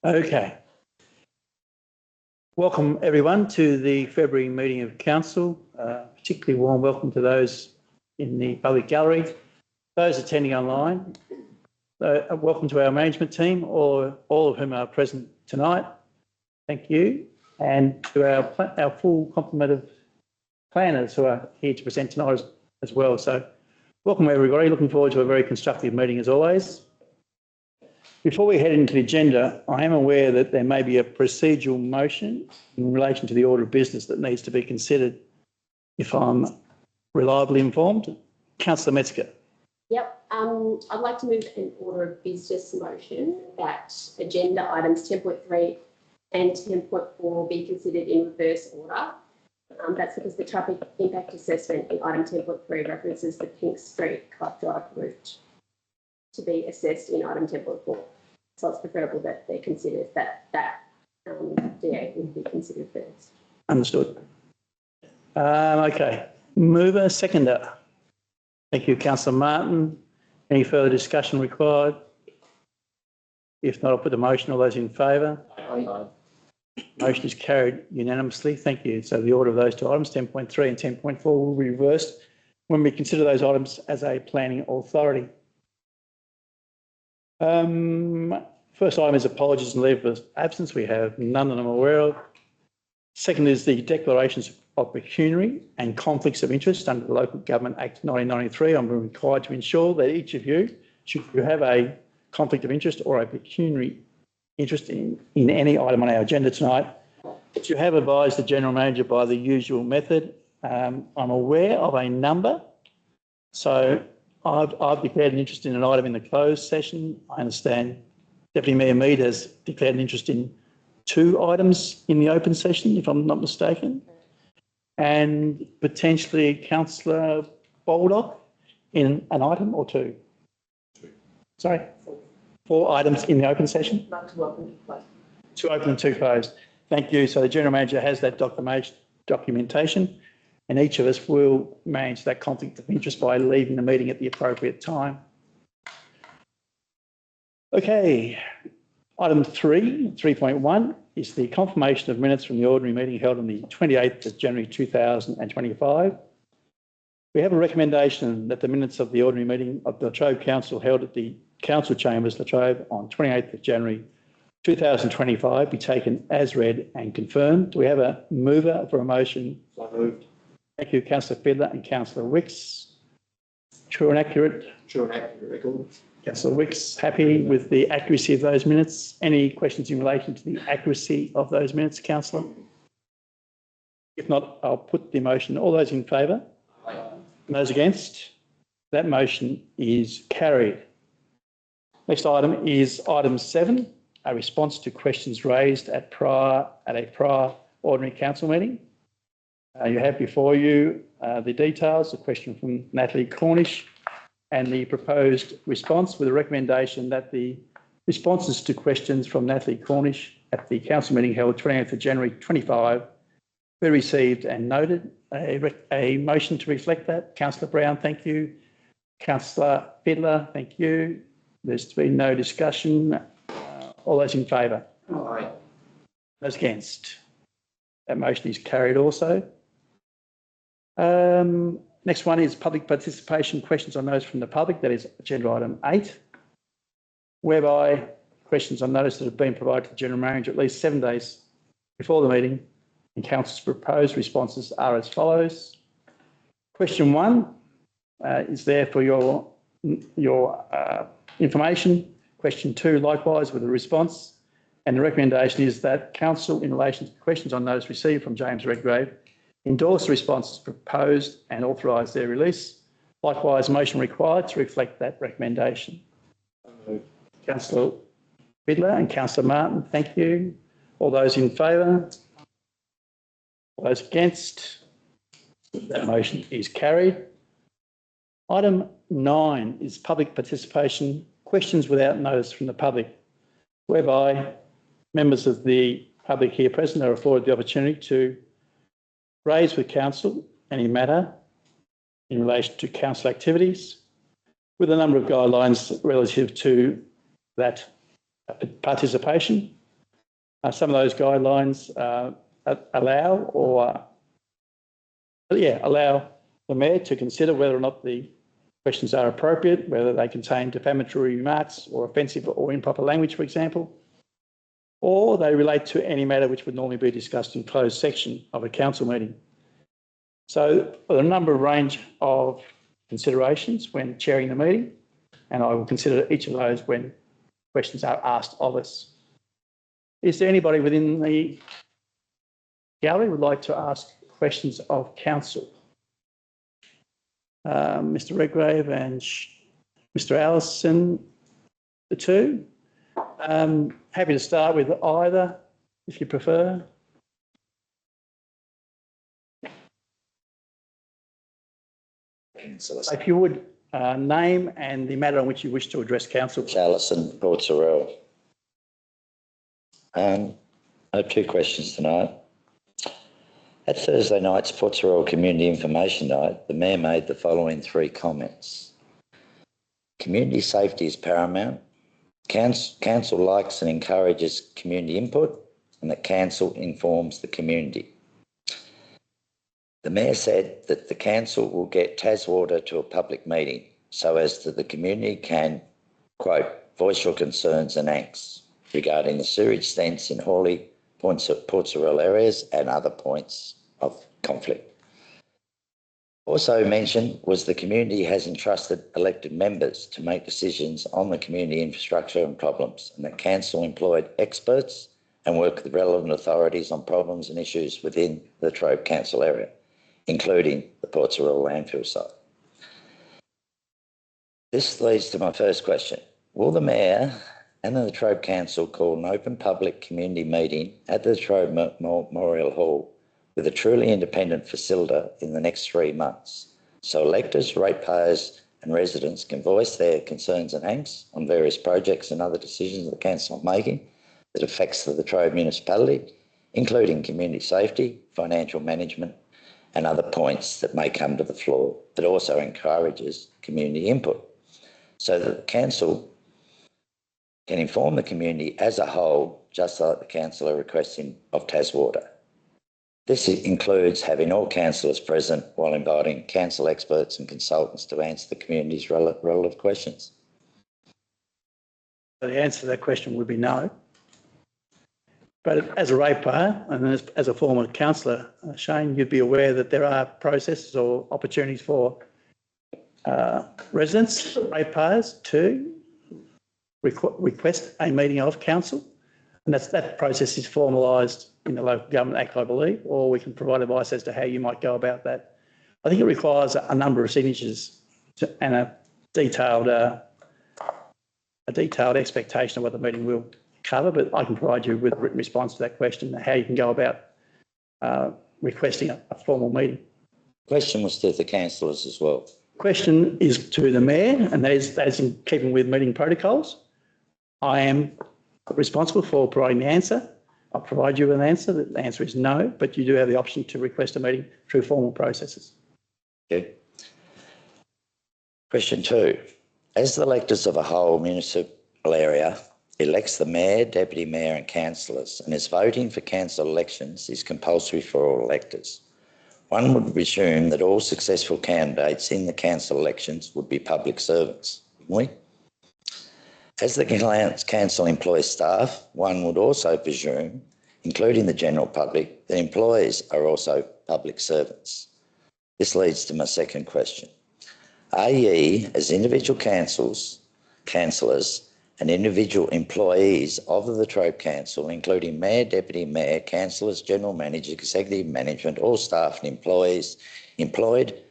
Okay. Welcome everyone to the February meeting of Council. Particularly warm welcome to those in the public gallery, those attending online. Welcome to our management team, all of whom are present tonight. Thank you. And to our full complement of planners who are here to present tonight as well. So welcome everybody. Looking forward to a very constructive meeting as always. Before we head into the agenda, I am aware that there may be a procedural motion in relation to the order of business that needs to be considered, if I'm reliably informed. Councillor Metzger. Yep. I'd like to move an order of business motion that agenda items 10.3 and 10.4 be considered in reverse order. That's because the traffic impact assessment in item 10.3 references the Pink Street Club Drive route to be assessed in item 10.4. So it's preferable that they're considered that DA would be considered first. Understood. Okay. Mover, seconder. Thank you, Councillor Martin. Any further discussion required? If not, I'll put the motion. All those in favour? Aye. Motion is carried unanimously. Thank you. So the order of those two items, 10.3 and 10.4, will be reversed when we consider those items as a planning authority. First item is apologies and leave of absence. We have none that I'm aware of. Second is the declarations of pecuniary and conflicts of interest under the Local Government Act 1993. I'm required to ensure that each of you, should you have a conflict of interest or a pecuniary interest in any item on our agenda tonight, that you have advised the General Manager by the usual method. I'm aware of a number. So I've declared an interest in an item in the closed session. I understand Deputy Mayor Mead has declared an interest in 2 items in the open session, if I'm not mistaken, and potentially Councillor Baldock in an item or 2. Sorry, 4 items in the open session? 2 open, 2 open and 2 closed. Thank you. So the General Manager has that documentation, and each of us will manage that conflict of interest by leaving the meeting at the appropriate time. Okay, item 3.1 is the confirmation of minutes from the ordinary meeting held on the 28th of January 2025. We have a recommendation that the minutes of the ordinary meeting of the Latrobe Council held at the Council Chambers, Latrobe, on 28th of January 2025 be taken as read and confirmed. Do we have a mover for a motion? So moved. Thank you, Councillor Fiddler and Councillor Wicks. True and accurate? True and accurate record. Councillor Wicks, happy with the accuracy of those minutes? Any questions in relation to the accuracy of those minutes, Councillor? If not, I'll put the motion. All those in favour? Aye. And those against? That motion is carried. Next item is item 7, a response to questions raised at a prior ordinary council meeting. You have before you the details, a question from Natalie Cornish and the proposed response, with a recommendation that the responses to questions from Natalie Cornish at the council meeting held 28th of January 25 be received and noted. A motion to reflect that. Councillor Brown, thank you. Councillor Fiddler, thank you. There's been no discussion. All those in favour? Aye. Those against? That motion is carried also. Next one is public participation, questions on notice from the public. That is agenda item 8, whereby questions on notice that have been provided to the General Manager at least 7 days before the meeting, and Council's proposed responses are as follows. Question 1 is there for your information. Question 2, likewise, with a response. And the recommendation is that Council, in relation to questions on notice received from James Redgrave, endorse the responses proposed and authorise their release. Likewise, motion required to reflect that recommendation. Councillor Fiddler and Councillor Martin, thank you. All those in favour? All those against? That motion is carried. Item 9 is public participation, questions without notice from the public, whereby members of the public here present are afforded the opportunity to raise with Council any matter in relation to Council activities with a number of guidelines relative to that participation. Some of those guidelines allow the Mayor to consider whether or not the questions are appropriate, whether they contain defamatory remarks or offensive or improper language, for example, or they relate to any matter which would normally be discussed in closed section of a council meeting. So there are a number of range of considerations when chairing the meeting, and I will consider each of those when questions are asked of us. Is there anybody within the gallery who would like to ask questions of council? Mr. Redgrave and Mr. Allison, the two. Happy to start with either, if you prefer. If you would name and the matter on which you wish to address council. Allison, Port Sorell. I have two questions tonight. At Thursday night's Port Sorell Community Information Night, the Mayor made the following three comments. Community safety is paramount. Council likes and encourages community input, and that council informs the community. The Mayor said that the council will get Taswater to a public meeting so as that the community can, quote, voice your concerns and angst regarding the sewage stents in Hawley, Port Sorell areas and other points of conflict. Also mentioned was the community has entrusted elected members to make decisions on the community infrastructure and problems, and that council employed experts and worked with relevant authorities on problems and issues within the Latrobe Council area, including the Port Sorell landfill site. This leads to my first question. Will the Mayor and the Latrobe Council call an open public community meeting at the Latrobe Memorial Hall with a truly independent facilitator in the next 3 months, so electors, ratepayers and residents can voice their concerns and angst on various projects and other decisions the council is making that affects the Latrobe municipality, including community safety, financial management and other points that may come to the floor, but also encourages community input, so that the council can inform the community as a whole, just like the councillor requesting of Taswater. This includes having all councillors present while inviting council experts and consultants to answer the community's relevant questions. The answer to that question would be no. But as a ratepayer and as a former councillor, Shane, you'd be aware that there are processes or opportunities for residents, ratepayers to request a meeting of council. And that process is formalised in the Local Government Act, I believe, or we can provide advice as to how you might go about that. I think it requires a number of signatures and a detailed expectation of what the meeting will cover, but I can provide you with a written response to that question, how you can go about requesting a formal meeting. Question was to the councillors as well. Question is to the Mayor, and that is in keeping with meeting protocols. I am responsible for providing the answer. I'll provide you with an answer. The answer is no, but you do have the option to request a meeting through formal processes. Okay. Question 2. As the electors of a whole municipal area elects the Mayor, Deputy Mayor and councillors, and is voting for council elections is compulsory for all electors, one would presume that all successful candidates in the council elections would be public servants, wouldn't we? As the council employs staff, one would also presume, including the general public, that employees are also public servants. This leads to my second question. Are ye, as individual councillors and individual employees of the Latrobe Council, including Mayor, Deputy Mayor, councillors, General Manager, Executive Management, all staff and employees, employed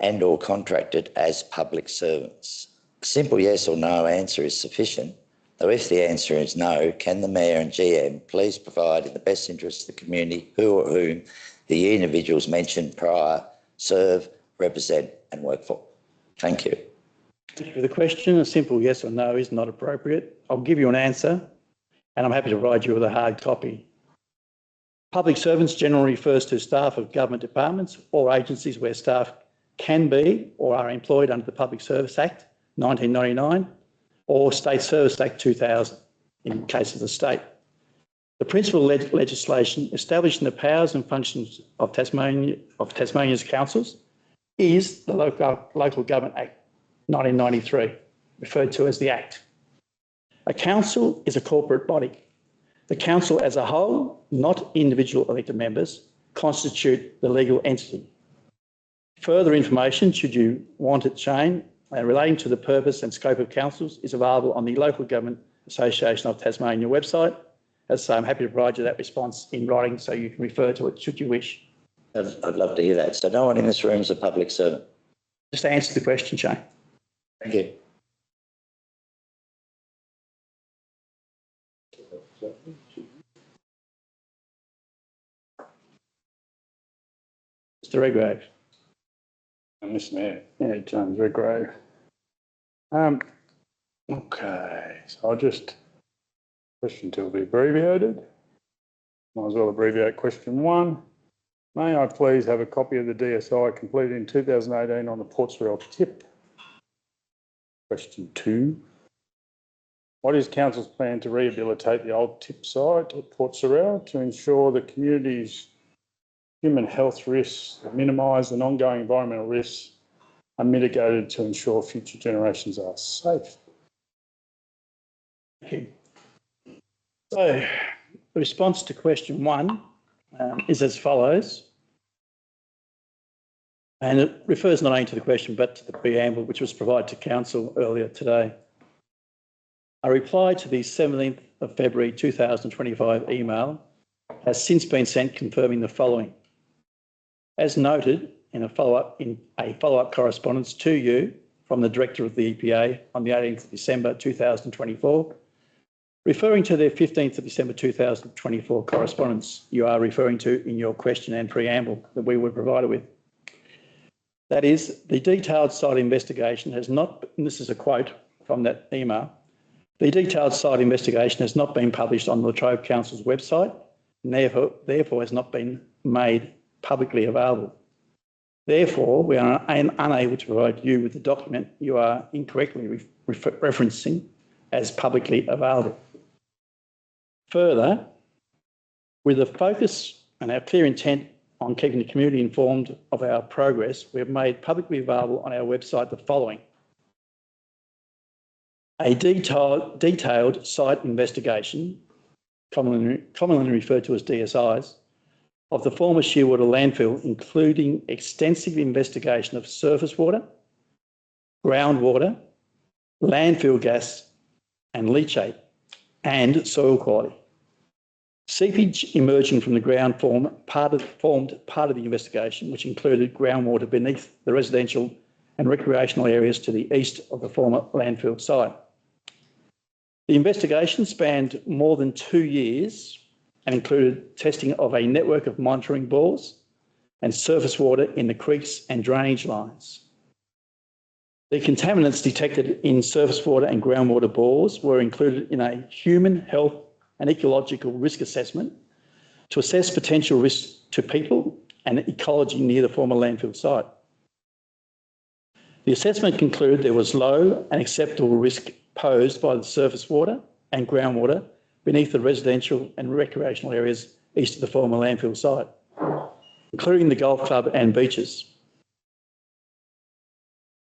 and or contracted as public servants? A simple yes or no answer is sufficient, though if the answer is no, can the Mayor and GM please provide in the best interest of the community who or whom the individuals mentioned prior serve, represent and work for? Thank you. Thank you for the question. A simple yes or no is not appropriate. I'll give you an answer and I'm happy to provide you with a hard copy. Public servants generally refers to staff of government departments or agencies where staff can be or are employed under the Public Service Act 1999 or State Service Act 2000. in case of the state. The principal legislation establishing the powers and functions of Tasmania's councils is the Local Government Act 1993, referred to as the Act. A council is a corporate body. The council as a whole, not individual elected members, constitute the legal entity. Further information, should you want it, Shane, relating to the purpose and scope of councils is available on the Local Government Association of Tasmania website. As I say, I'm happy to provide you that response in writing so you can refer to it should you wish. I'd love to hear that. So no one in this room is a public servant? Just to answer the question, Shane. Thank you. Mr. Redgrave. Mr. Mayor, yeah, James Redgrave. Okay, so I'll just, question 2 will be abbreviated. Might as well abbreviate question 1. May I please have a copy of the DSI completed in 2018 on the Port Sorell tip? Question 2. What is Council's plan to rehabilitate the old tip site at Port Sorell to ensure the community's human health risks are minimised and ongoing environmental risks are mitigated to ensure future generations are safe? Thank you. So, the response to question 1 is as follows. And it refers not only to the question but to the preamble which was provided to Council earlier today. A reply to the 17th of February 2025 email has since been sent confirming the following. As noted in a follow-up correspondence to you from the Director of the EPA on the 18th of December 2024, referring to the 15th of December 2024 correspondence you are referring to in your question and preamble that we were provided with. That is, the detailed site investigation has not, and this is a quote from that email, the detailed site investigation has not been published on the Latrobe Council's website and therefore has not been made publicly available. Therefore, we are unable to provide you with the document you are incorrectly referencing as publicly available. Further, with a focus and our clear intent on keeping the community informed of our progress, we have made publicly available on our website the following. A detailed site investigation, commonly referred to as DSIs, of the former Shearwater landfill, including extensive investigation of surface water, groundwater, landfill gas and leachate, and soil quality. Seepage emerging from the ground formed part of the investigation, which included groundwater beneath the residential and recreational areas to the east of the former landfill site. The investigation spanned more than 2 years and included testing of a network of monitoring bores and surface water in the creeks and drainage lines. The contaminants detected in surface water and groundwater bores were included in a human health and ecological risk assessment to assess potential risks to people and ecology near the former landfill site. The assessment concluded there was low and acceptable risk posed by the surface water and groundwater beneath the residential and recreational areas east of the former landfill site, including the golf club and beaches.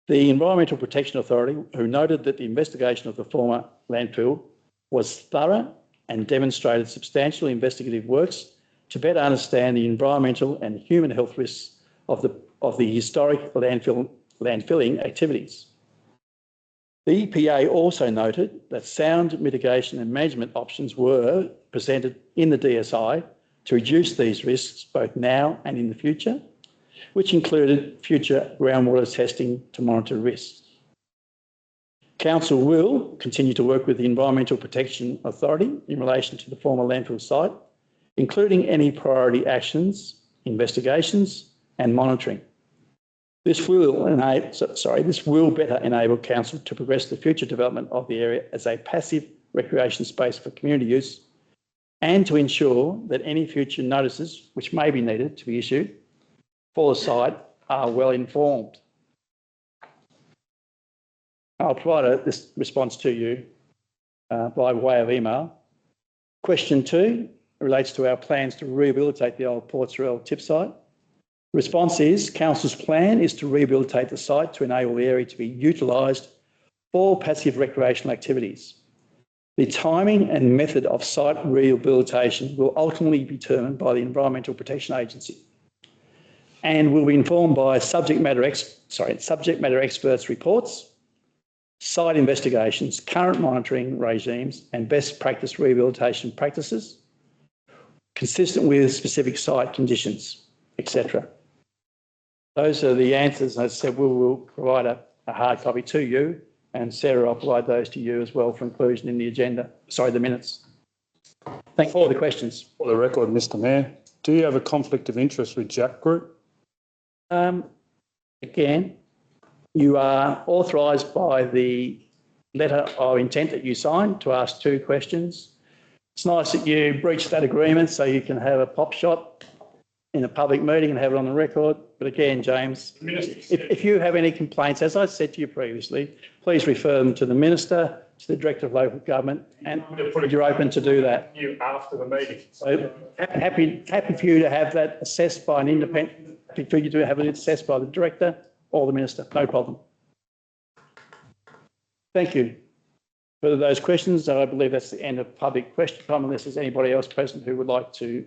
The Environmental Protection Authority, who noted that the investigation of the former landfill was thorough and demonstrated substantial investigative works to better understand the environmental and human health risks of the historic landfilling activities. The EPA also noted that sound mitigation and management options were presented in the DSI to reduce these risks both now and in the future, which included future groundwater testing to monitor risks. Council will continue to work with the Environmental Protection Authority in relation to the former landfill site, including any priority actions, investigations and monitoring. This will better enable Council to progress the future development of the area as a passive recreation space for community use and to ensure that any future notices which may be needed to be issued for the site are well informed. I'll provide this response to you by way of email. Question 2 relates to our plans to rehabilitate the old Ports Royal tip site. The response is Council's plan is to rehabilitate the site to enable the area to be utilised for passive recreational activities. The timing and method of site rehabilitation will ultimately be determined by the Environmental Protection Agency and will be informed by subject matter experts' reports, site investigations, current monitoring regimes and best practice rehabilitation practices consistent with specific site conditions, etc. Those are the answers. As I said, we will provide a hard copy to you, and Sarah, I'll provide those to you as well for inclusion in the agenda, the minutes. Thank you for the questions. For the record, Mr Mayor, do you have a conflict of interest with Jack Group? Again, you are authorised by the letter of intent that you signed to ask 2 questions. It's nice that you breached that agreement so you can have a pop shot in a public meeting and have it on the record. But again, James, if you have any complaints, as I said to you previously, please refer them to the Minister, to the Director of Local Government, and you're open to do that. You after the meeting. So happy for you to have that assessed by an independent, for you to have it assessed by the Director or the Minister, no problem. Thank you. For those questions, I believe that's the end of public question time, unless there's anybody else present who would like to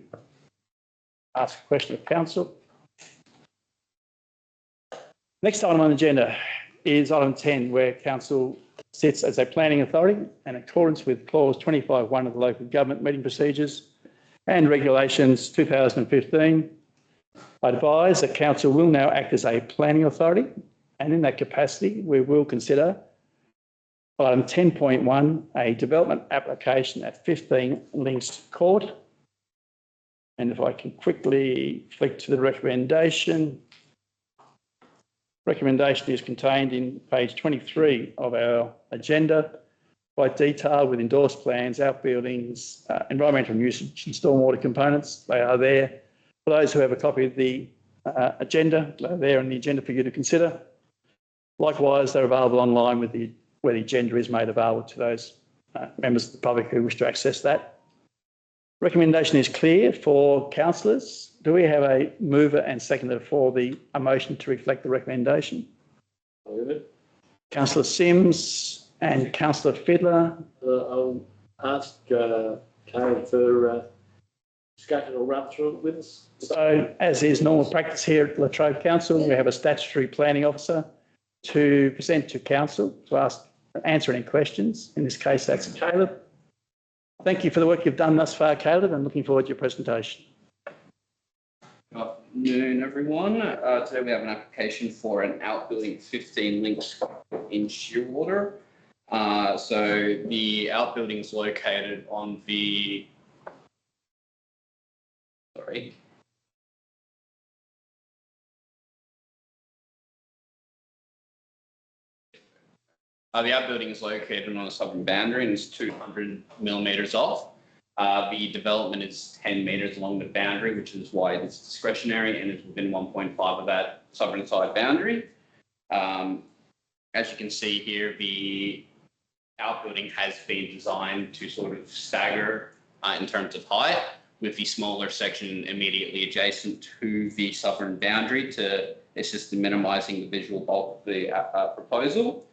ask a question of Council. Next item on the agenda is item 10, where Council sits as a planning authority in accordance with clause 25(1) of the Local Government Meeting Procedures and Regulations 2015. I advise that Council will now act as a planning authority, and in that capacity we will consider item 10.1, a development application at 15 Links Court. And if I can quickly flick to the recommendation. Recommendation is contained in page 23 of our agenda, quite detailed with endorsed plans, outbuildings, environmental usage and stormwater components. They are there. For those who have a copy of the agenda, they're there in the agenda for you to consider. Likewise, they're available online where the agenda is made available to those members of the public who wish to access that. Recommendation is clear for councillors. Do we have a mover and seconder for a motion to reflect the recommendation? I'll move it. Councillor Sims and Councillor Fiddler. I'll ask Karen for discussion or run through it with us. So, as is normal practice here at Latrobe Council, we have a statutory planning officer to present to Council to answer any questions. In this case, that's Caleb. Thank you for the work you've done thus far, Caleb, and looking forward to your presentation. Good afternoon, everyone. Today we have an application for an outbuilding 15 Links in Shearwater. So the outbuilding is located on the, the outbuilding is located on the southern boundary and is 200 millimetres off. The development is 10 metres along the boundary, which is why it's discretionary and is within 1.5 of that southern side boundary. As you can see here, the outbuilding has been designed to sort of stagger in terms of height, with the smaller section immediately adjacent to the southern boundary to assist in minimising the visual bulk of the proposal.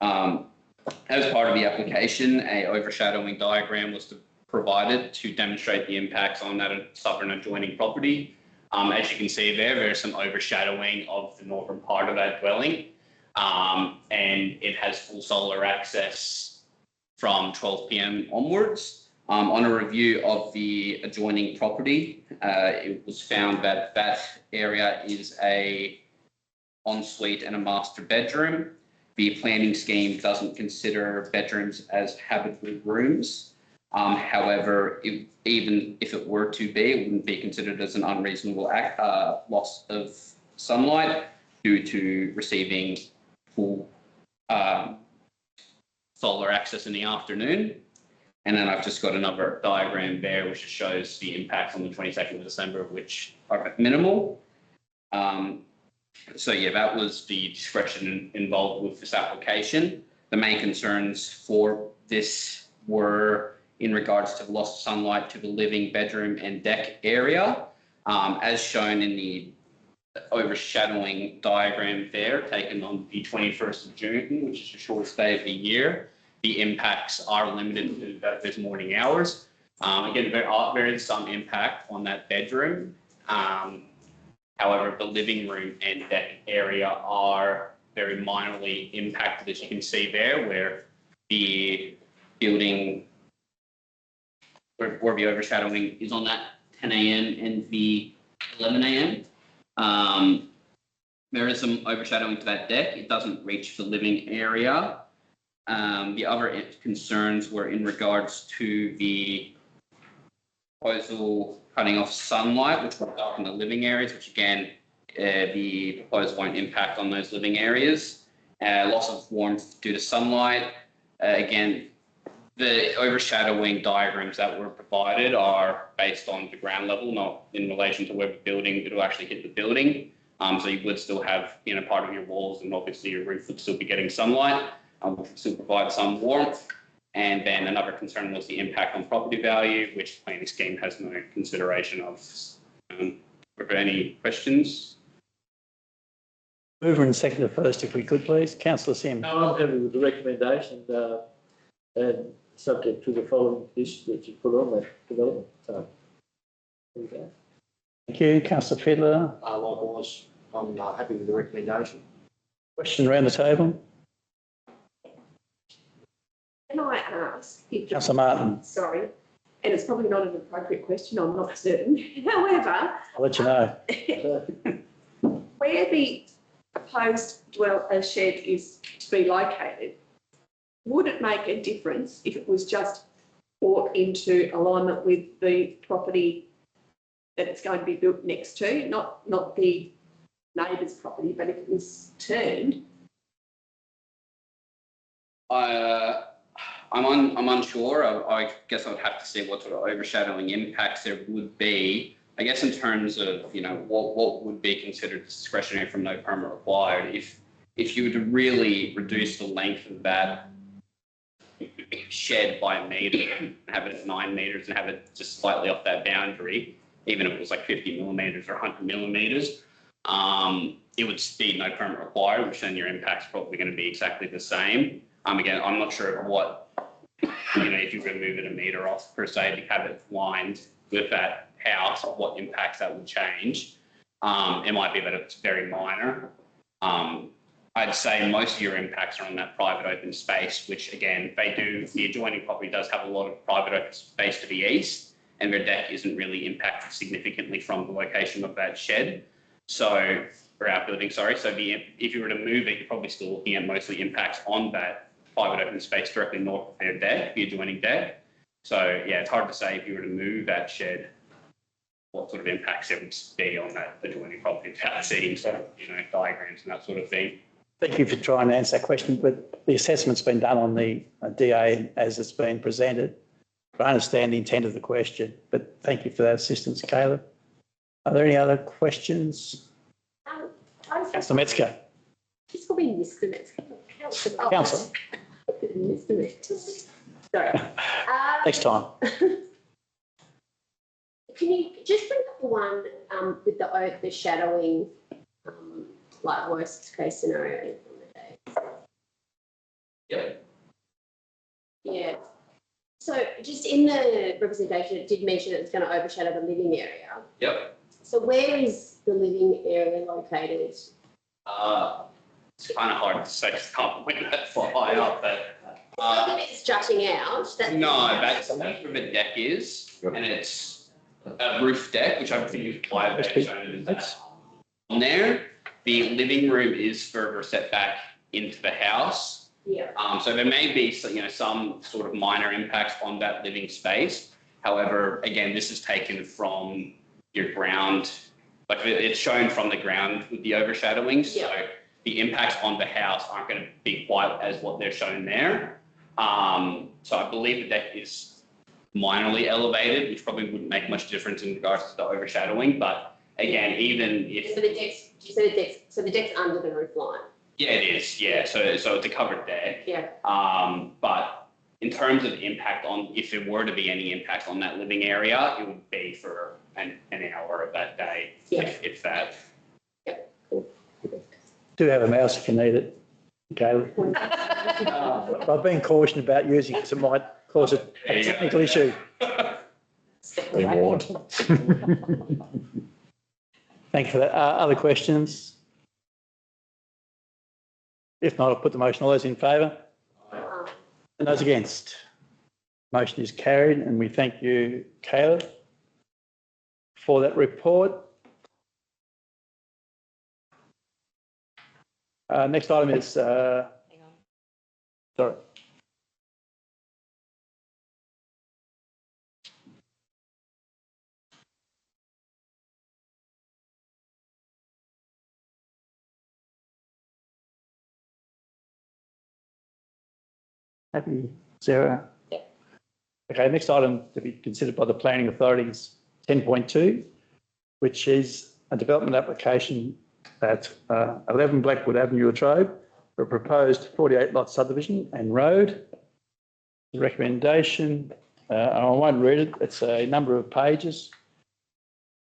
As part of the application, a overshadowing diagram was provided to demonstrate the impacts on that southern adjoining property. As you can see there's some overshadowing of the northern part of that dwelling, and it has full solar access from 12 p.m. onwards. On a review of the adjoining property, it was found that that area is a ensuite and a master bedroom. The planning scheme doesn't consider bedrooms as habitable rooms. However, even if it were to be, it wouldn't be considered as an unreasonable loss of sunlight due to receiving full solar access in the afternoon. And then I've just got another diagram there which shows the impacts on the 22nd of December, which are minimal. So yeah, that was the discretion involved with this application. The main concerns for this were in regards to loss of sunlight to the living bedroom and deck area. As shown in the overshadowing diagram there, taken on the 21st of June, which is the shortest day of the year, the impacts are limited to those morning hours. Again, there is some impact on that bedroom. However, the living room and deck area are very minorly impacted, as you can see there, where the building, where the overshadowing is on that 10 a.m. and the 11 a.m. There is some overshadowing to that deck. It doesn't reach the living area. The other concerns were in regards to the proposal cutting off sunlight, which will darken the living areas, which again, the proposal won't impact on those living areas. Loss of warmth due to sunlight. Again, the overshadowing diagrams that were provided are based on the ground level, not in relation to where the building, it'll actually hit the building. So you would still have, part of your walls, and obviously your roof would still be getting sunlight, which would still provide some warmth. And then another concern was the impact on property value, which the planning scheme has no consideration of. Were there any questions? Mover and seconder first, if we could, please. Councillor Sim. No, I'm happy with the recommendation and subject to the following conditions that you put on that development. So, there you go. Thank you. Councillor Fiddler. Likewise, I'm happy with the recommendation. Question around the table. Can I ask if... Councillor Martin. Sorry, and it's probably not an appropriate question, I'm not certain. However... I'll let you know. Where the proposed shed is to be located, would it make a difference if it was just brought into alignment with the property that it's going to be built next to, not the neighbour's property, but if it was turned? I'm unsure. I guess I would have to see what sort of overshadowing impacts there would be. I guess in terms of, what would be considered discretionary from no permit required, if you were to really reduce the length of that shed by a metre and have it at 9 metres and have it just slightly off that boundary, even if it was like 50 millimetres or 100 millimetres, it would be no permit required, which then your impact's probably going to be exactly the same. Again, I'm not sure what, if you were to move it a metre off per se to have it lined with that house, what impacts that would change. It might be that it's very minor. I'd say most of your impacts are on that private open space, which again, the adjoining property does have a lot of private open space to the east, and their deck isn't really impacted significantly from the location of that shed. So, or our building, sorry. So if you were to move it, you're probably still looking at mostly impacts on that private open space directly north of their deck, the adjoining deck. So yeah, it's hard to say if you were to move that shed, what sort of impacts there would be on that adjoining property without seeing sort of, diagrams and that sort of thing. Thank you for trying to answer that question, but the assessment's been done on the DA as it's been presented. I understand the intent of the question, but thank you for that assistance, Caleb. Are there any other questions? Councillor Metzger. She's called me Mr. Metzger. Councillor. Mr. Metzger. Sorry. Next time. Can you just bring up the one with the shadowing, like worst case scenario on the day? Yep. Yeah. So just in the representation, it did mention it's going to overshadow the living area. Yep. So where is the living area located? It's kind of hard to say because I can't point that far high up, but It's jutting out. that's where the deck is, and it's a roof deck, which I think is why they've shown it as that. On there, the living room is further set back into the house. Yeah. So there may be some sort of minor impacts on that living space. However, again, this is taken from your ground, like it's shown from the ground with the overshadowing. So the impacts on the house aren't going to be quite as what they're shown there. So I believe the deck is minorly elevated, which probably wouldn't make much difference in regards to the overshadowing. But again, even if so the deck's under the roof line. Yeah, it is. Yeah, so it's a covered deck. Yeah. But In terms of impact on, if there were to be any impact on that living area, it would be for an hour of that day, if that. Do have a mouse if you need it. Okay. I've been cautioned about using it because it might cause a technical issue. Reward. Thank you for that. Other questions? If not, I'll put the motion. All those in favour? And those against? Motion is carried, and we thank you, Caleb, for that report. Next item is, sorry. Happy, Sarah? Yeah. Okay, next item to be considered by the planning authorities, 10.2, which is a development application at 11 Blackwood Avenue, Latrobe, for a proposed 48 lot subdivision and road. The recommendation, and I won't read it, it's a number of pages,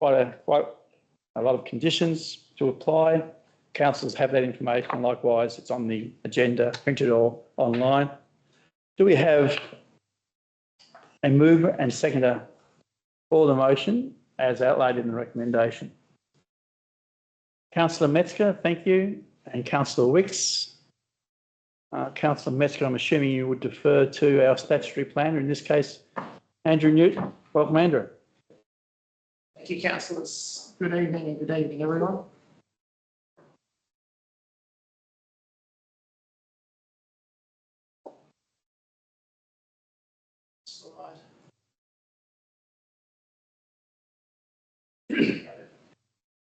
quite a lot of conditions to apply. Councillors have that information, and likewise it's on the agenda, printed or online. Do we have a mover and seconder for the motion as outlined in the recommendation? Councillor Metzger, thank you, and Councillor Wicks. Councillor Metzger, I'm assuming you would defer to our statutory planner, in this case, Andrew Newton. Welcome, Andrew. Thank you, councillors. Good evening, everyone. Slide.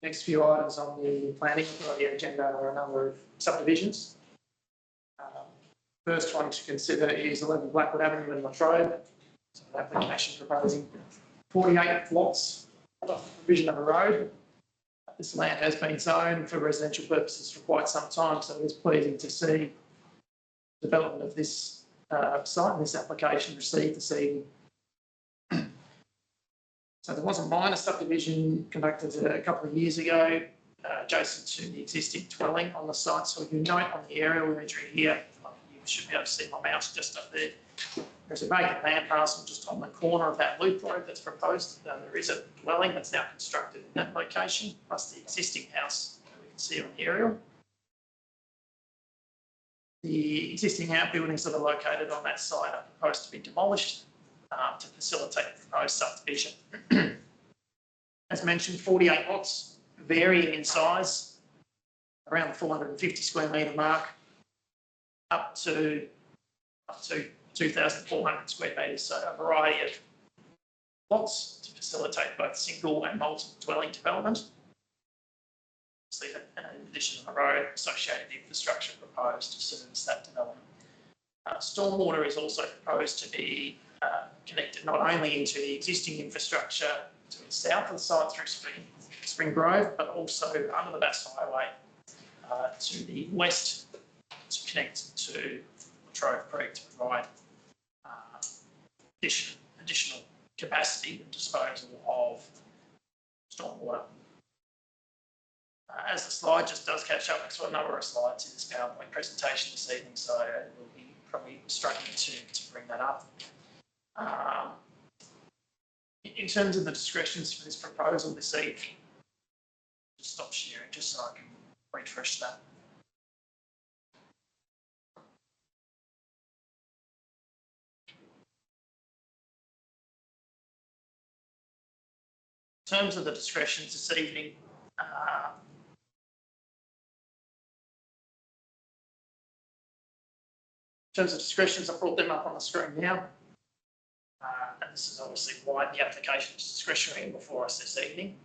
Next few items on the planning authority agenda are a number of subdivisions. First one to consider is 11 Blackwood Avenue in Latrobe. So an application proposing 48 lots of the provision of a road. This land has been zoned for residential purposes for quite some time, so it is pleasing to see development of this site and this application received this evening. So there was a minor subdivision conducted a couple of years ago adjacent to the existing dwelling on the site. So you note on the aerial imagery here, you should be able to see my mouse just up there. There's a vacant land parcel just on the corner of that loop road that's proposed. There is a dwelling that's now constructed in that location, plus the existing house that we can see on the aerial. The existing outbuildings that are located on that site are proposed to be demolished to facilitate the proposed subdivision. As mentioned, 48 lots, varying in size, around the 450 square metre mark, up to 2,400 square metres, so a variety of lots to facilitate both single and multiple dwelling development. Obviously, in addition to the road, associated infrastructure proposed to service that development. Stormwater is also proposed to be connected not only into the existing infrastructure to the south of the site through Spring Grove, but also under the Bass Highway to the west to connect to Latrobe Creek to provide additional capacity and disposal of stormwater. As the slide just does catch up, there's a number of slides in this PowerPoint presentation this evening, so we'll be probably struggling to bring that up. In terms of the discretions for this proposal this evening, just stop sharing just so I can refresh that. In terms of the discretions this evening, in terms of discretions, I've brought them up on the screen now. And this is obviously why the application is discretionary before us this evening.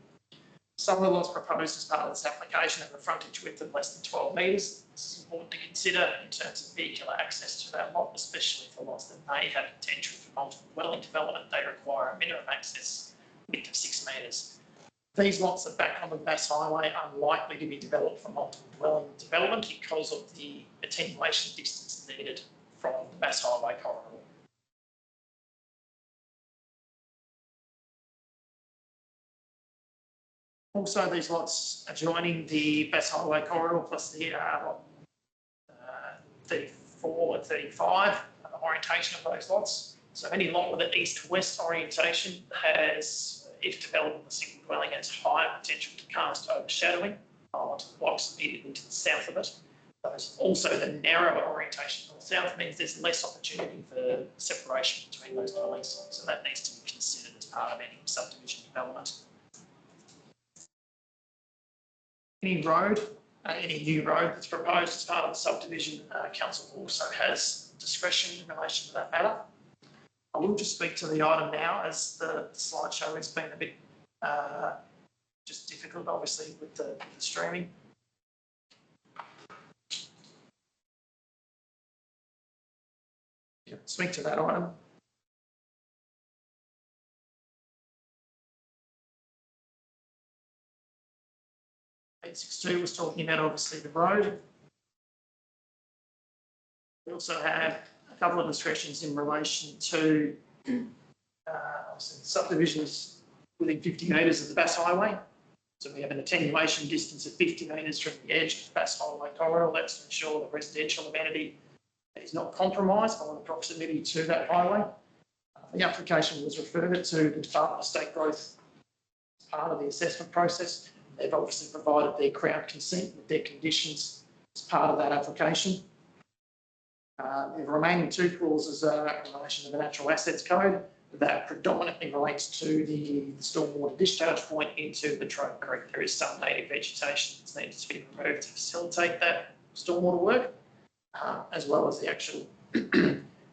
Some of the lots proposed as part of this application have a frontage width of less than 12 metres. This is important to consider in terms of vehicular access to that lot, especially for lots that may have potential for multiple dwelling development. They require a minimum access width of 6 metres. These lots are back on the Bass Highway, unlikely to be developed for multiple dwelling development because of the attenuation distance needed from the Bass Highway corridor. Also, these lots adjoining the Bass Highway corridor plus the 34 and 35, the orientation of those lots. So any lot with an east-west orientation has, if developed in a single dwelling, has higher potential to cast overshadowing onto the blocks immediately to the south of it. Those also the narrower orientation to the south means there's less opportunity for separation between those dwellings. So that needs to be considered as part of any subdivision development. Any road, any new road that's proposed as part of the subdivision, council also has discretion in relation to that matter. I will just speak to the item now, as the slideshow has been a bit just difficult, obviously, with the streaming. Yeah, speak to that item. Eight 862 was talking about obviously the road. We also have a couple of discretions in relation to subdivisions within 50 metres of the Bass Highway. So we have an attenuation distance of 50 metres from the edge of the Bass Highway corridor. That's to ensure the residential amenity is not compromised by the proximity to that highway. The application was referred to the Department of State Growth as part of the assessment process. They've obviously provided their Crown consent with their conditions as part of that application. The remaining two clauses are in relation to the Natural Assets Code. That predominantly relates to the stormwater discharge point into Latrobe Creek. There is some native vegetation that needs to be removed to facilitate that stormwater work, as well as the actual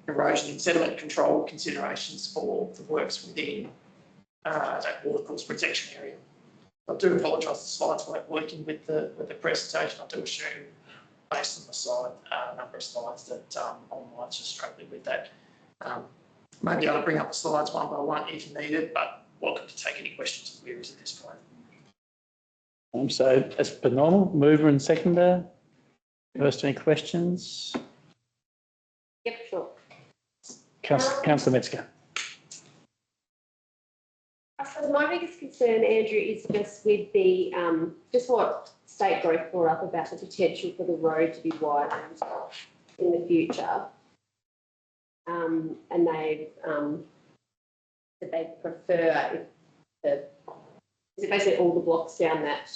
erosion and sediment control considerations for the works within that watercourse protection area. I do apologise, the slides weren't working with the presentation. I do assume, based on the slide, number of slides that online's just struggling with that. Maybe I'll bring up the slides one by one if needed, but welcome to take any questions or queries at this point. So as per normal, mover and seconder. First, any questions? Yep, sure. Councillor Metzger. I suppose my biggest concern, Andrew, is just with the, just what State Growth brought up about the potential for the road to be widened in the future. And they've, that they prefer if the, basically all the blocks down that,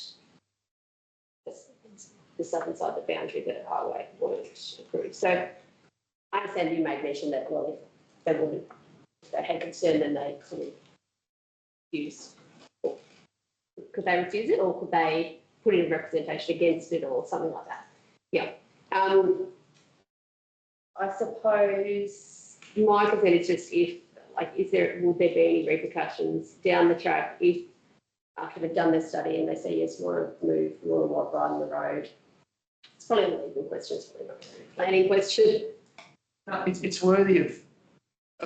the southern side of the boundary that highway weren't approved. So I understand you made mention that, well, if they wouldn't, if they had concern, then they could refuse. Could they refuse it, or could they put in a representation against it, or something like that? Yeah. I suppose my concern is just if, like, will there be any repercussions down the track if, after they've done their study and they say, yes, we want to move, we want to widen the road? It's probably a legal question, it's probably not a planning question. No, it's worthy of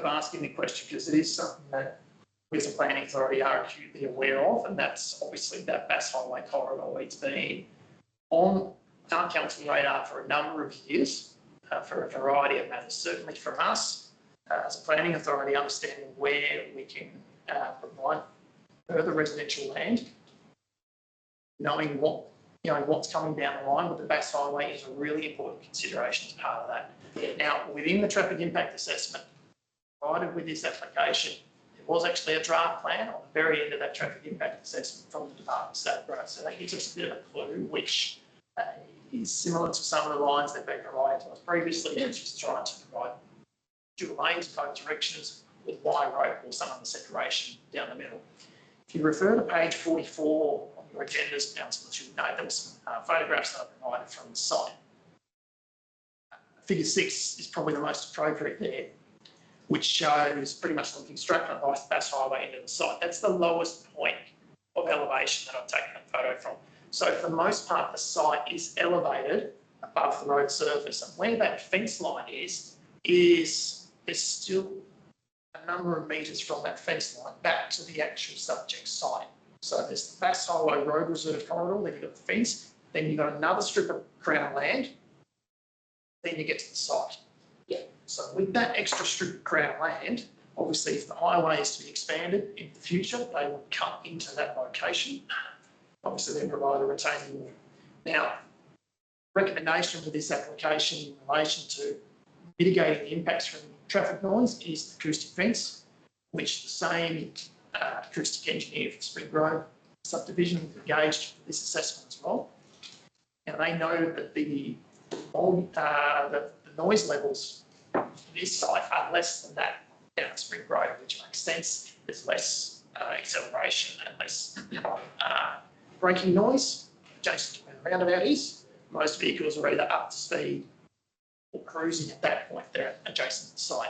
asking the question, because it is something that we as a planning authority are acutely aware of, and that's obviously that Bass Highway corridor. It's been on our council radar for a number of years for a variety of matters, certainly from us as a planning authority, understanding where we can provide further residential land, knowing what, what's coming down the line with the Bass Highway is a really important consideration as part of that. Now, within the traffic impact assessment provided with this application, there was actually a draft plan on the very end of that traffic impact assessment from the Department of State Growth. So that gives us a bit of a clue, which is similar to some of the lines that have been provided to us previously, which is trying to provide dual lanes in both directions with wide road or some other separation down the middle. If you refer to page 44 on your agendas, councillors, you'll note there were some photographs that I provided from the site. Figure 6 is probably the most appropriate there, which shows pretty much looking straight from the Bass Highway into the site. That's the lowest point of elevation that I've taken a photo from. So for the most part, the site is elevated above the road surface, and where that fence line is there's still a number of metres from that fence line back to the actual subject site. So there's the Bass Highway Road Reserve Corridor, then you've got the fence, then you've got another strip of Crown land, then you get to the site. Yeah. So with that extra strip of Crown land, obviously if the highway is to be expanded in the future, they will cut into that location. obviously then provide a retaining wall. Now, recommendation for this application in relation to mitigating the impacts from traffic noise is the acoustic fence, which the same acoustic engineer for Spring Grove subdivision is engaged for this assessment as well. Now, they know that the noise levels for this site are less than that down at Spring Grove, which makes sense. There's less acceleration and less braking noise adjacent to where the roundabout is. Most vehicles are either up to speed or cruising at that point. They're adjacent to the site.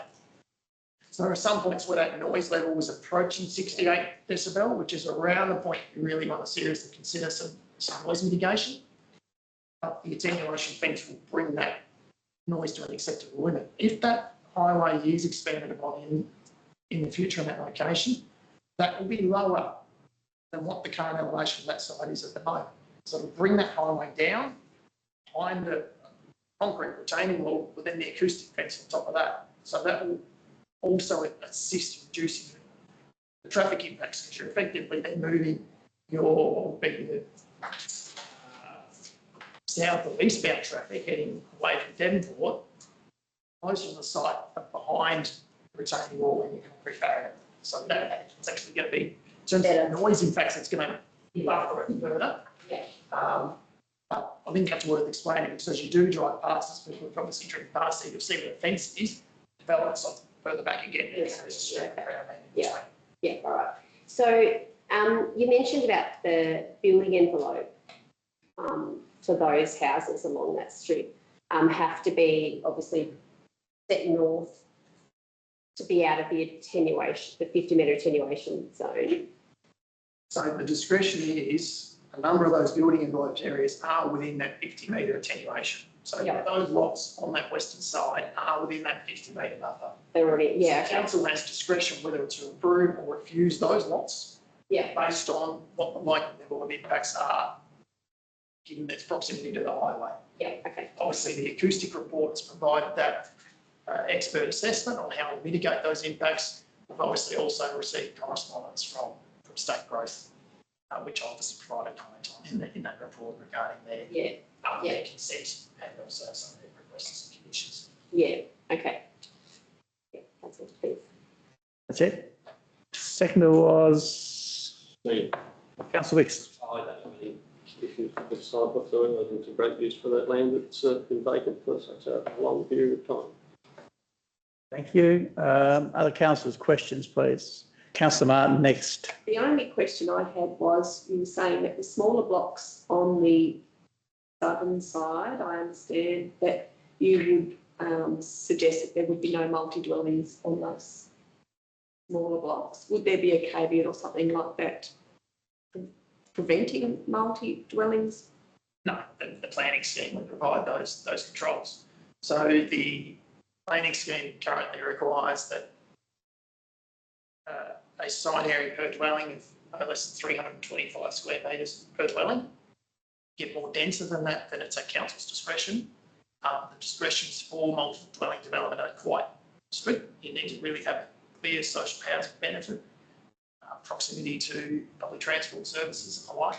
So there are some points where that noise level was approaching 68 decibel, which is around the point you really want to seriously consider some noise mitigation. But the attenuation fence will bring that noise to an acceptable limit. If that highway is expanded upon in the future in that location, that will be lower than what the current elevation of that site is at the moment. So it'll bring that highway down behind the concrete retaining wall, but then the acoustic fence on top of that. So that will also assist in reducing the traffic impacts, because you're effectively then moving your south or eastbound traffic heading away from Devonport, closer to the site, but behind the retaining wall and your concrete barrier. So it's actually going to be, in terms of the noise impacts, it's going to buffer it further. Yeah. But I think that's worth explaining, because as you do drive past this, people have obviously driven past it, you'll see where the fence is, developed sort of further back again. Yeah, all right. So you mentioned about the building envelope for those houses along that strip have to be obviously set north to be out of the attenuation, the 50-metre attenuation zone. So the discretion is a number of those building envelope areas are within that 50-metre attenuation. So those lots on that western side are within that 50-metre buffer. They're already, So council has discretion whether to approve or refuse those lots based on what the likely level of impacts are, given its proximity to the highway. Yeah, okay. Obviously, the acoustic report has provided that expert assessment on how to mitigate those impacts. We've obviously also received correspondence from State Growth, which I obviously provided comment on in that report regarding their consent and also some of their requests and conditions. Yeah, okay. Yeah, that's it, please. That's it. Seconder was Councillor Wicks. I don't have any issues with the site whatsoever. I think it's a great use for that land that's been vacant for such a long period of time. Thank you. Other councillors, questions, please. Councillor Martin, next. The only question I had was, you were saying that the smaller blocks on the southern side, I understand that you would suggest that there would be no multi-dwellings on those smaller blocks. Would there be a caveat or something like that preventing multi-dwellings? No, the planning scheme would provide those controls. So the planning scheme currently requires that a site area per dwelling of no less than 325 square metres per dwelling. Get more denser than that, then it's at council's discretion. The discretions for multiple dwelling development are quite strict. You need to really have clear social housing benefit, proximity to public transport services and the like.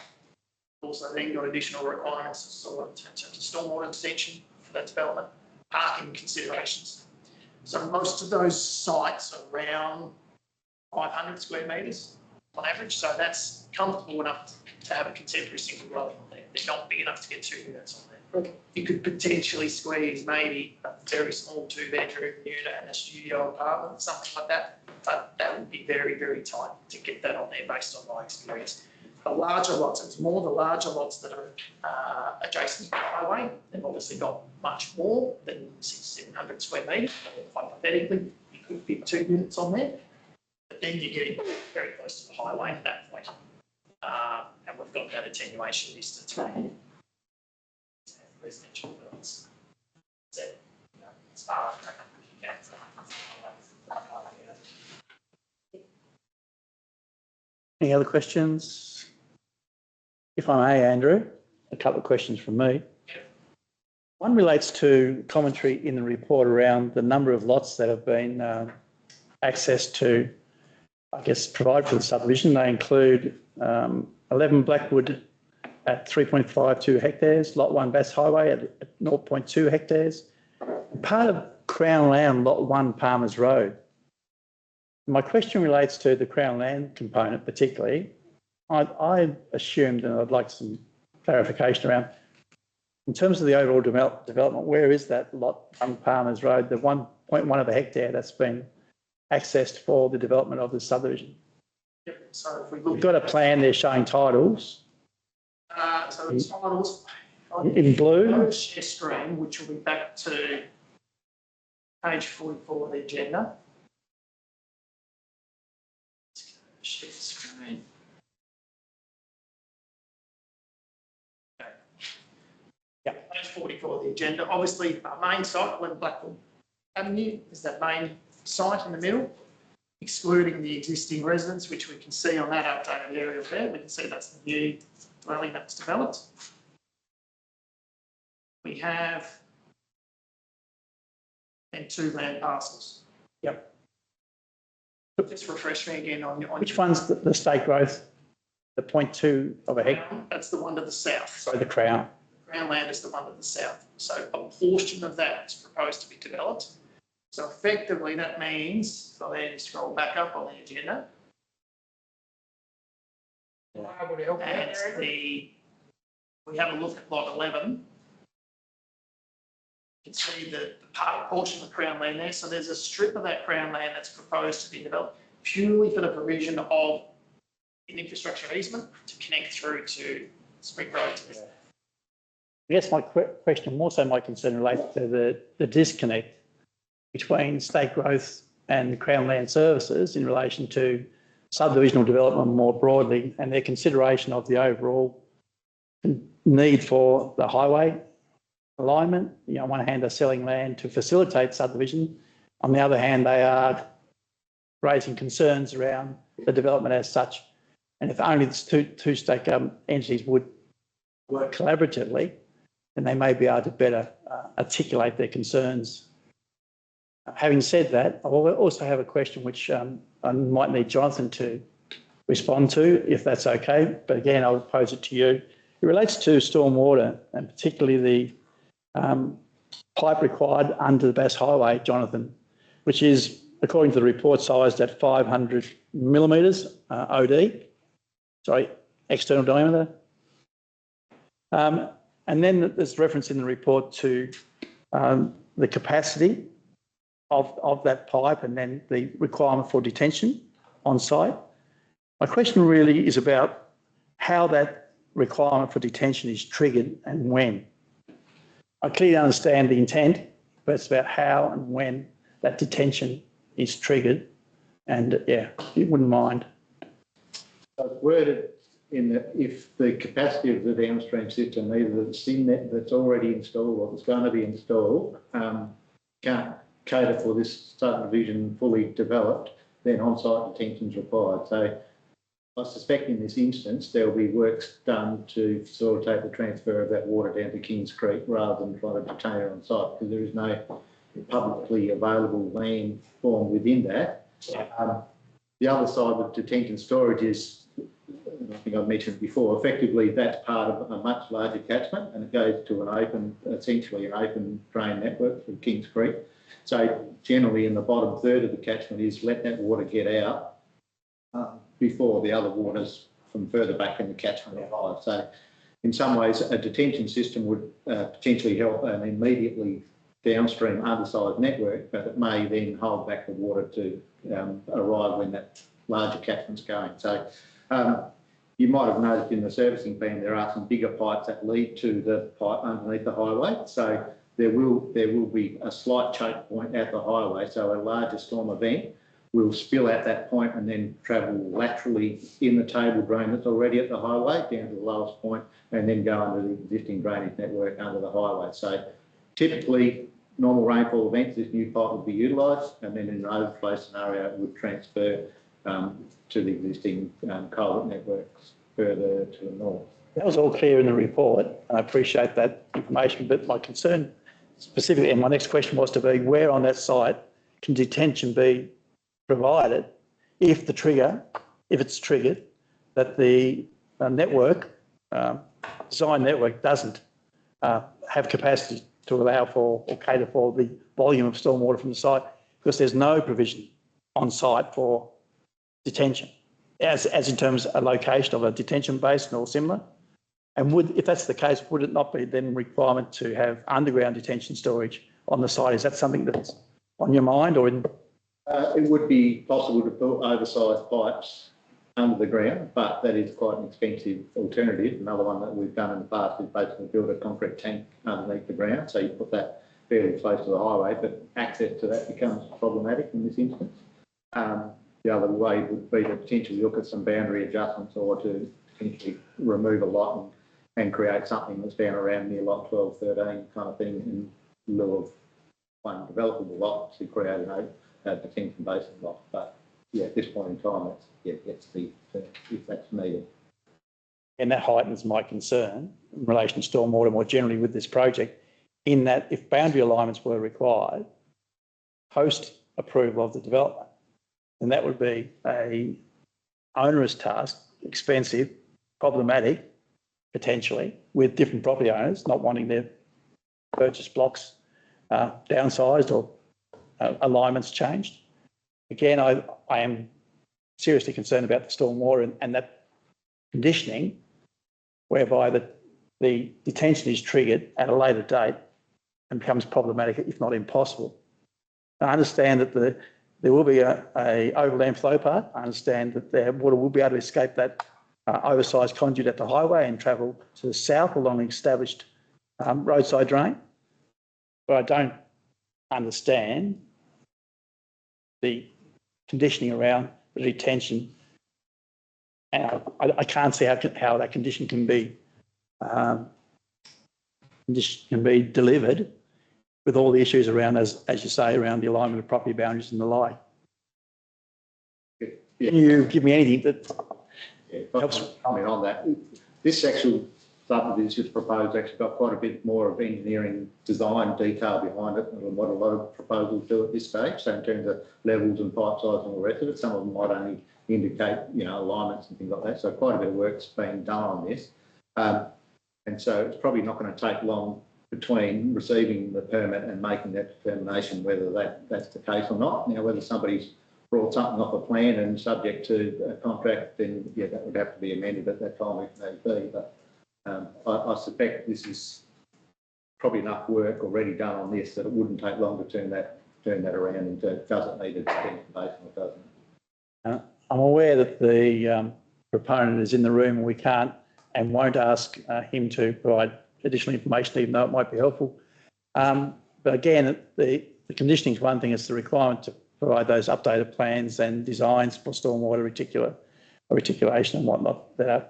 Also then got additional requirements sort of in terms of stormwater extension for that development, parking considerations. So most of those sites are around 500 square metres on average, so that's comfortable enough to have a contemporary single dwelling on there. They're not big enough to get 2 units on there. Okay. You could potentially squeeze maybe a very small 2-bedroom unit and a studio apartment, something like that, but that would be very, very tight to get that on there based on my experience. The larger lots, it's more the larger lots that are adjacent to the highway. They've obviously got much more than 600-700 square metres. Hypothetically, you could fit 2 units on there. But then you're getting very close to the highway at that point. And we've got that attenuation list to residential buildings. So, as far as you can. Any other questions? If I may, Andrew, a couple of questions from me. One relates to commentary in the report around the number of lots that have been accessed to, I guess, provide for the subdivision. They include 11 Blackwood at 3.52 hectares, Lot 1 Bass Highway at 0.2 hectares, and part of Crown Land, Lot 1 Palmers Road. My question relates to the Crown Land component particularly. I assumed, and I'd like some clarification around, in terms of the overall development, where is that Lot 1 Palmers Road, the 1.1 of a hectare that's been accessed for the development of the subdivision? Yep. So if we We've look got a plan there showing titles so the titles in blue. share screen, which will be back to page 44 of the agenda. Share screen. Okay. Yeah. Page 44 of the agenda. Obviously, our main site, 11 Blackpool Avenue, is that main site in the middle, excluding the existing residents, which we can see on that updated area there. We can see that's the new dwelling that was developed. We have then 2 land parcels. Yep. Just refresh me again on Which one's the state growth? The 0.2 of a hectare? That's the one to the south. Sorry, the Crown. Crown land is the one to the south. So a portion of that is proposed to be developed. So effectively that means, if I then scroll back up on the agenda, and we have a look at lot 11. You can see the portion of the Crown land there. So there's a strip of that Crown land that's proposed to be developed purely for the provision of an infrastructure easement to connect through to Spring Road. I guess my question, more so my concern relates to the disconnect between state growth and Crown Land Services in relation to subdivisional development more broadly and their consideration of the overall need for the highway alignment. You know, on one hand, they're selling land to facilitate subdivision. On the other hand, they are raising concerns around the development as such. And if only the two state government entities would work collaboratively, then they may be able to better articulate their concerns. Having said that, I will also have a question which I might need Jonathan to respond to, if that's okay. But again, I'll pose it to you. It relates to stormwater and particularly the pipe required under the Bass Highway, Jonathan, which is, according to the report, sized at 500 millimetres external diameter. And then there's reference in the report to the capacity of that pipe and then the requirement for detention on site. My question really is about how that requirement for detention is triggered and when. I clearly understand the intent, but it's about how and when that detention is triggered. And yeah, if you wouldn't mind. I've worded in that if the capacity of the downstream system, either that's already installed or that's going to be installed, can't cater for this subdivision fully developed, then on-site detention is required. So I suspect in this instance there will be works done to facilitate the transfer of that water down to Kings Creek rather than trying to detain it on site, because there is no publicly available land formed within that. The other side of detention storage is, I think I've mentioned before, effectively that's part of a much larger catchment and it goes to essentially an open drain network from Kings Creek. So generally in the bottom third of the catchment is let that water get out before the other waters from further back in the catchment arrive. So in some ways a detention system would potentially help an immediately downstream undersized network, but it may then hold back the water to arrive when that larger catchment's going. So you might have noticed in the servicing plan there are some bigger pipes that lead to the pipe underneath the highway. So there will be a slight choke point at the highway. So a larger storm event will spill at that point and then travel laterally in the table drain that's already at the highway down to the lowest point and then go under the existing drainage network under the highway. So typically normal rainfall events, this new pipe would be utilised, and then in an overflow scenario it would transfer to the existing culvert networks further to the north. That was all clear in the report. I appreciate that information, but my concern specifically, and my next question was to be, where on that site can detention be provided if it's triggered, that the network design network doesn't have capacity to allow for or cater for the volume of stormwater from the site, because there's no provision on site for detention, as in terms of a location of a detention basin or similar. And if that's the case, would it not be then requirement to have underground detention storage on the site? Is that something that's on your mind, or in? It would be possible to put oversized pipes under the ground, but that is quite an expensive alternative. Another one that we've done in the past is basically build a concrete tank underneath the ground. So you put that fairly close to the highway, but access to that becomes problematic in this instance. The other way would be to potentially look at some boundary adjustments, or to potentially remove a lot and create something that's down around near lot 12, 13 kind of thing, in lieu of one developable lot to create a detention basin lot. But yeah, at this point in time, it's yet to be if that's needed. And that heightens my concern in relation to stormwater more generally with this project, in that if boundary alignments were required post approval of the development, then that would be a onerous task, expensive, problematic, potentially, with different property owners not wanting their purchase blocks downsized or alignments changed. Again, I am seriously concerned about the stormwater and that conditioning, whereby the detention is triggered at a later date and becomes problematic, if not impossible. I understand that there will be a overland flow path. I understand that the water will be able to escape that oversized conduit at the highway and travel to the south along an established roadside drain. But I don't understand the conditioning around the detention, and I can't see how that condition can be delivered with all the issues around, as you say, around the alignment of property boundaries and the like. Yeah. Can you give me anything that helps comment on that? This actual subdivision proposed actually got quite a bit more of engineering design detail behind it than what a lot of proposals do at this stage. So in terms of levels and pipe size and all the rest of it, some of them might only indicate, alignments and things like that. So quite a bit of work's being done on this. And so it's probably not going to take long between receiving the permit and making that determination whether that's the case or not. Now, whether somebody's brought something off a plan and subject to a contract, then yeah, that would have to be amended at that time if need be. But I suspect this is probably enough work already done on this that it wouldn't take long to turn that around into does it need a detention basin or doesn't it? I'm aware that the proponent is in the room, and we can't and won't ask him to provide additional information, even though it might be helpful. But again, the conditioning is one thing; it's the requirement to provide those updated plans and designs for stormwater reticulation and whatnot that are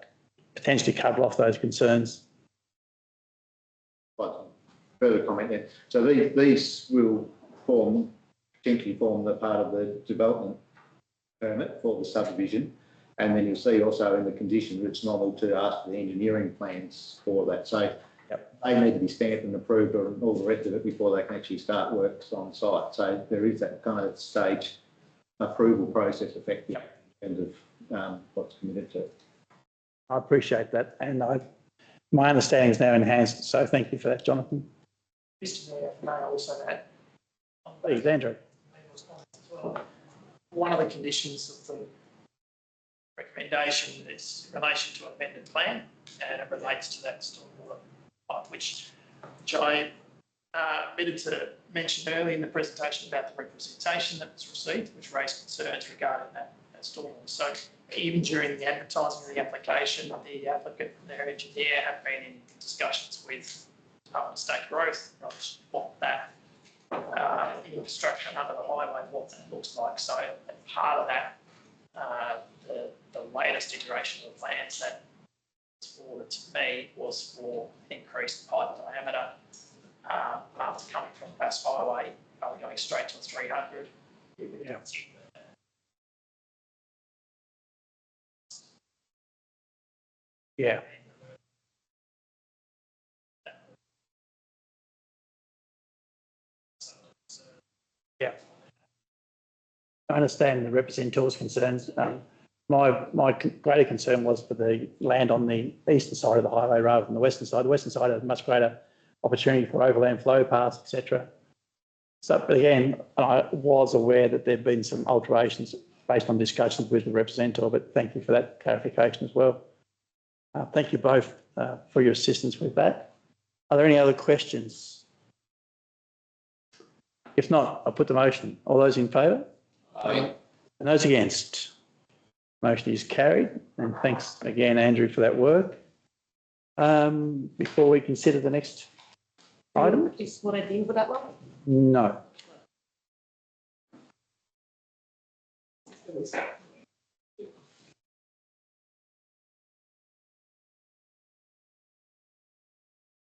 potentially cover off those concerns. But further comment there. So these will potentially form the part of the development permit for the subdivision. And then you'll see also in the conditions it's normal to ask for the engineering plans for that. So they need to be stamped and approved and all the rest of it before they can actually start works on site. So there is that kind of stage approval process effective in terms of what's committed to. I appreciate that, and my understanding is now enhanced, so thank you for that, Jonathan. Mr Mayor, may I also add? Please, Andrew. One of the conditions of the recommendation is in relation to amended plan, and it relates to that stormwater pipe, which I omitted to mention earlier in the presentation about the representation that was received, which raised concerns regarding that stormwater. So even during the advertising of the application, the applicant and their engineer have been in discussions with Department of State Growth on what that infrastructure under the highway, what that looks like. So part of that, the latest iteration of the plans that was forwarded to me was for increased pipe diameter after coming from Bass Highway, going straight to a 300. Yeah. Yeah. Yeah. I understand the representative concerns. My greater concern was for the land on the eastern side of the highway rather than the western side. The western side has much greater opportunity for overland flow paths, etc. So, but again, I was aware that there'd been some alterations based on discussions with the representative, but thank you for that clarification as well. Thank you both for your assistance with that. Are there any other questions? If not, I'll put the motion. All those in favour? Aye. And those against? Motion is carried. And thanks again, Andrew, for that work. Before we consider the next item? Is what I did for that one? No.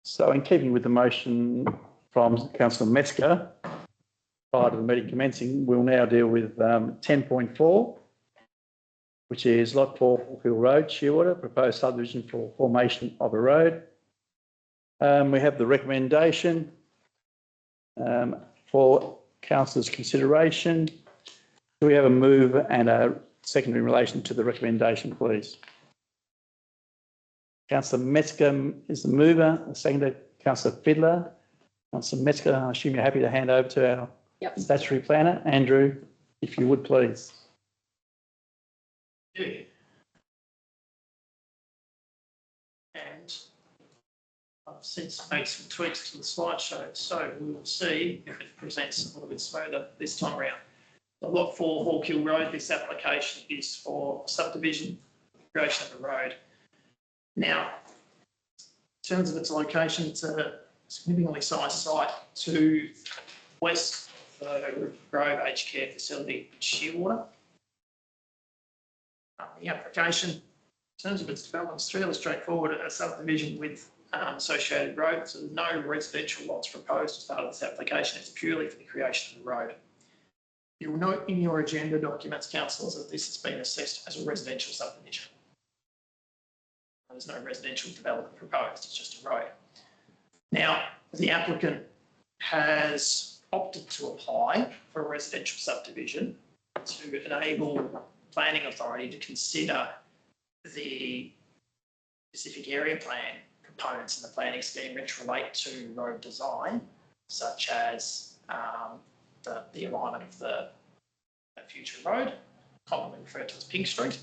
So in keeping with the motion from Councillor Metzger, prior to the meeting commencing, we'll now deal with 10.4, which is Lot 4, Hawkhill Road, Shearwater, proposed subdivision for formation of a road. We have the recommendation for councillors' consideration. Do we have a move and a second in relation to the recommendation, please? Councillor Metzger is the mover, the seconder, Councillor Fiddler. Councillor Metzger, I assume you're happy to hand over to our statutory planner. Andrew, if you would please. Yeah. And I've since made some tweaks to the slideshow, so we will see if it presents a little bit smoother this time around. The Lot 4 Hawkhill Road, this application is for subdivision, creation of a road. Now, in terms of its location, it's a significantly sized site to west of the Grove Aged Care Facility in Shearwater. The application, in terms of its development, is fairly straightforward. A subdivision with associated road, so there's no residential lots proposed as part of this application. It's purely for the creation of the road. You'll note in your agenda documents, councillors, that this has been assessed as a residential subdivision. There's no residential development proposed, it's just a road. Now, the applicant has opted to apply for a residential subdivision to enable planning authority to consider the specific area plan components in the planning scheme which relate to road design, such as the alignment of the future road, commonly referred to as Pink Street.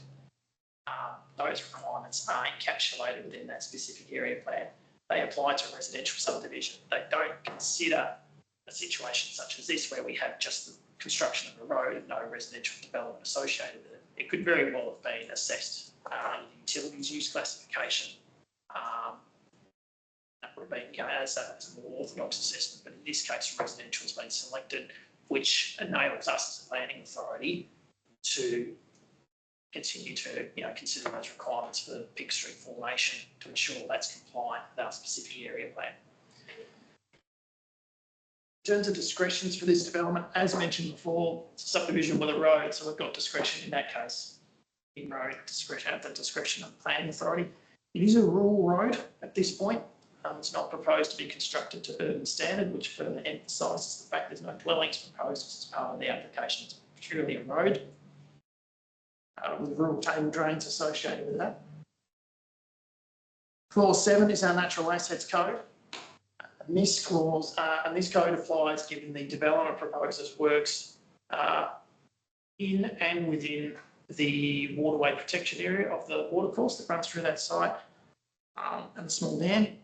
Those requirements are encapsulated within that specific area plan. They apply to a residential subdivision. They don't consider a situation such as this where we have just the construction of a road and no residential development associated with it. It could very well have been assessed under the utilities use classification. That would have been as a more orthodox assessment, but in this case, residential has been selected, which enables us as a planning authority to continue to consider those requirements for the Pink Street formation to ensure that's compliant with our specific area plan. In terms of discretions for this development, as mentioned before, it's a subdivision with a road, so we've got discretion in that case. In road discretion, at the discretion of the planning authority. It is a rural road at this point. It's not proposed to be constructed to urban standard, which further emphasises the fact there's no dwellings proposed as part of the application. It's purely a road with rural table drains associated with that. Clause 7 is our natural assets code. And this clause and this code applies given the development proposers works in and within the waterway protection area of the watercourse that runs through that site and the small dam, which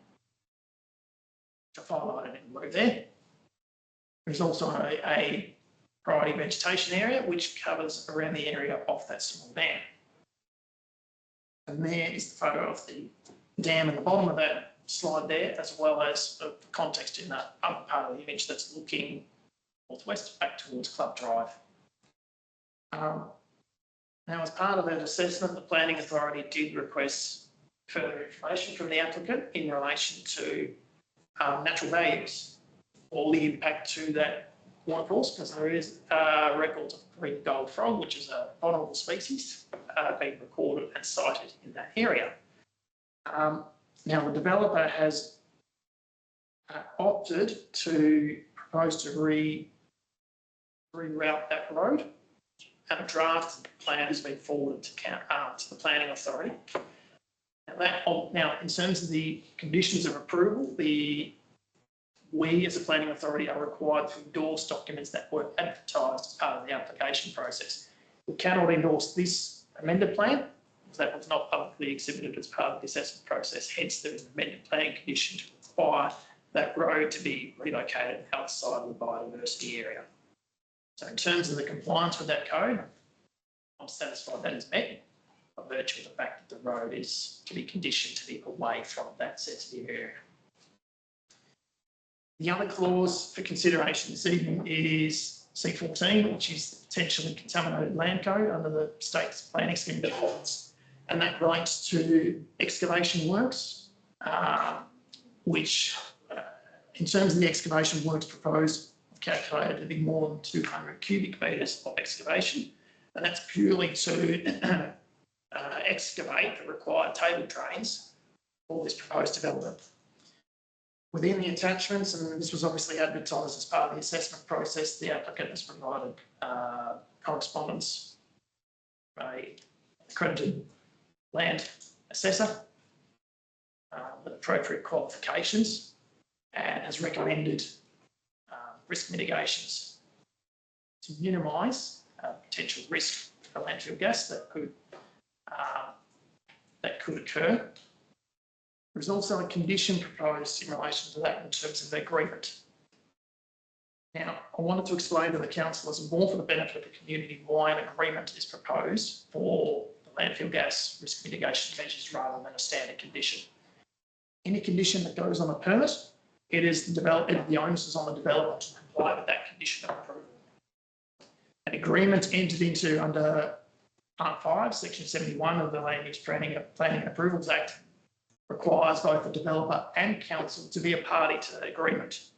I've highlighted in blue there. There's also a priority vegetation area which covers around the area of that small dam. And there is the photo of the dam in the bottom of that slide there, as well as the context in that upper part of the image that's looking northwest back towards Club Drive. Now, as part of that assessment, the planning authority did request further information from the applicant in relation to natural values or the impact to that watercourse, because there is records of green gold frog, which is a vulnerable species, being recorded and cited in that area. Now, the developer has opted to propose to reroute that road and a draft plan has been forwarded to the planning authority. Now, in terms of the conditions of approval, we as a planning authority are required to endorse documents that were advertised as part of the application process. We cannot endorse this amended plan because that was not publicly exhibited as part of the assessment process. Hence, there is an amended plan condition to require that road to be relocated outside of the biodiversity area. So in terms of the compliance with that code, I'm satisfied that is met by virtue of the fact that the road is to be conditioned to be away from that sensitive area. The other clause for consideration this evening is C14, which is the potentially contaminated land code under the state's planning scheme defaults, and that relates to excavation works, which in terms of the excavation works proposed, I've calculated to be more than 200 cubic metres of excavation, and that's purely to excavate the required table drains for this proposed development. Within the attachments, and this was obviously advertised as part of the assessment process, the applicant has provided correspondence by an accredited land assessor with appropriate qualifications and has recommended risk mitigations to minimise potential risk for landfill gas that could occur. There's also a condition proposed in relation to that in terms of the agreement. Now, I wanted to explain to the councillors more for the benefit of the community why an agreement is proposed for the landfill gas risk mitigation measures rather than a standard condition. Any condition that goes on a permit, it is the onus is on the developer to comply with that condition of approval. An agreement entered into under Part 5, Section 71 of the Land Use Planning and Approvals Act requires both the developer and council to be a party to the agreement.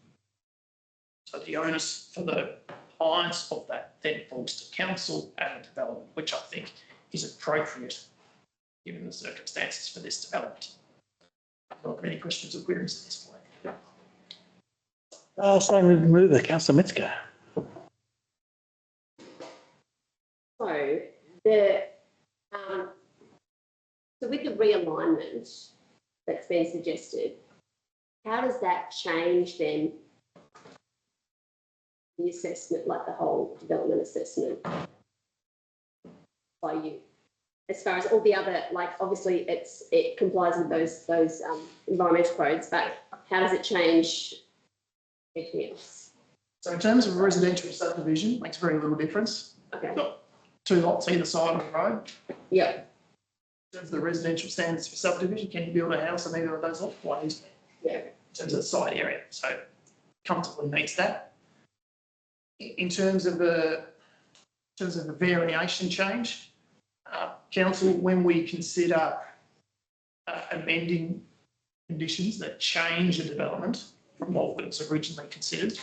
So the onus for the compliance of that then falls to council and the development, which I think is appropriate given the circumstances for this development. I've not got any questions or queries at this point. So we move the Councillor Metzger. So with the realignment that's been suggested, how does that change then the assessment, like the whole development assessment by you? As far as all the other, like obviously it complies with those environmental codes, but how does it change anything else? So in terms of a residential subdivision, it makes very little difference. Okay. You've got two lots either side of the road. Yep. In terms of the residential standards for subdivision, can you build a house on either of those lots? Quite easily. Yeah. In terms of the site area, so comfortably meets that. In terms of the variation change, council, when we consider amending conditions that change a development from what was originally considered,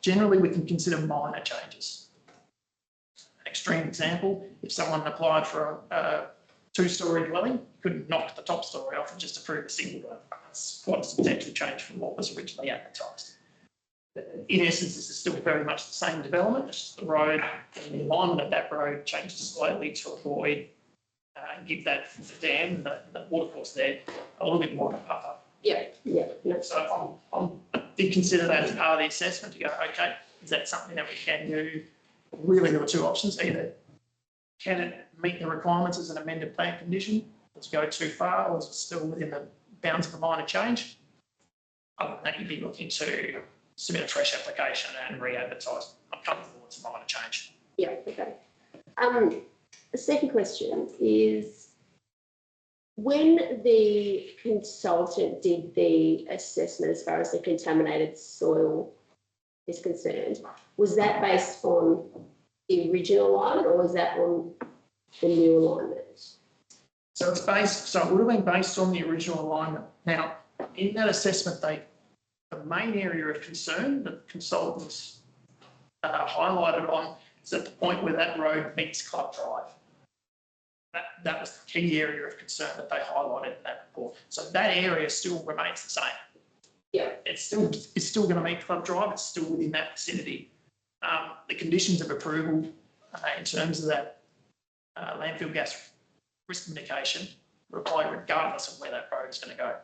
generally we can consider minor changes. An extreme example: if someone applied for a two-storey dwelling, couldn't knock the top storey off and just approve a single dwelling. That's quite a substantial change from what was originally advertised. In essence, this is still very much the same development. It's just the road and the alignment of that road changes slightly to avoid give that the dam and the watercourse there a little bit more of a buffer. Yeah. Yeah. No. So I did consider that as part of the assessment to go, okay, is that something that we can do? Really, there were two options: either can it meet the requirements as an amended plan condition, does it go too far, or is it still within the bounds of a minor change? Other than that, you'd be looking to submit a fresh application and re-advertise. I'm comfortable it's a minor change. Yeah, okay. The second question is, when the consultant did the assessment as far as the contaminated soil is concerned, was that based on the original alignment or was that on the new alignment? So it would have been based on the original alignment. Now, in that assessment, the main area of concern that the consultants highlighted on is at the point where that road meets Club Drive. That was the key area of concern that they highlighted in that report. So that area still remains the same. Yeah. It's still going to meet Club Drive. It's still within that vicinity. The conditions of approval in terms of that landfill gas risk mitigation will apply regardless of where that road is going to go.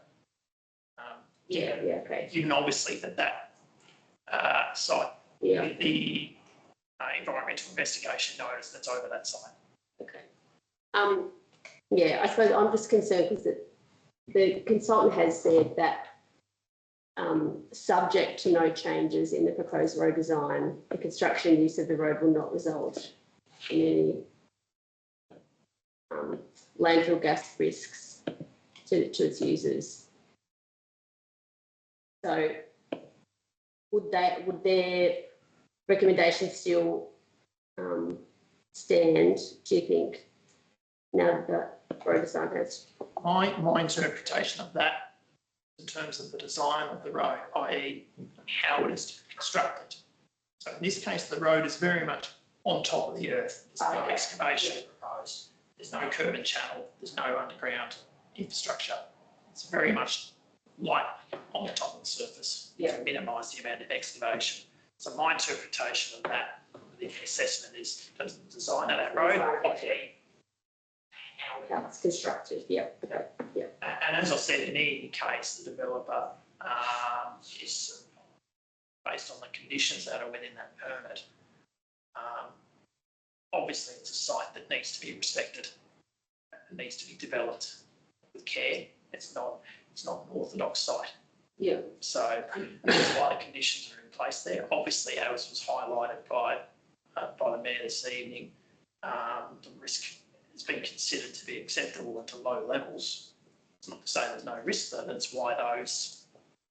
Okay. Given obviously that site, Yeah, the environmental investigation notice that's over that site. okay. I suppose I'm just concerned because the consultant has said that subject to no changes in the proposed road design, the construction and use of the road will not result in any landfill gas risks to its users. So would their recommendations still stand, do you think, now that the road design has? My interpretation of that in terms of the design of the road, i.e. how it is constructed. So in this case, the road is very much on top of the earth. There's no excavation proposed. There's no curb and channel. There's no underground infrastructure. It's very much light on the top of the surface to minimise the amount of excavation. So my interpretation of that, the assessment is the design of that road, i.e. how it's constructed, okay. And as I said, in any case, the developer is based on the conditions that are within that permit. Obviously, it's a site that needs to be respected. It needs to be developed with care. It's not an orthodox site. Yeah. So that's why the conditions are in place there. Obviously, as was highlighted by the Mayor this evening, the risk has been considered to be acceptable into low levels. It's not to say there's no risk, though. That's why those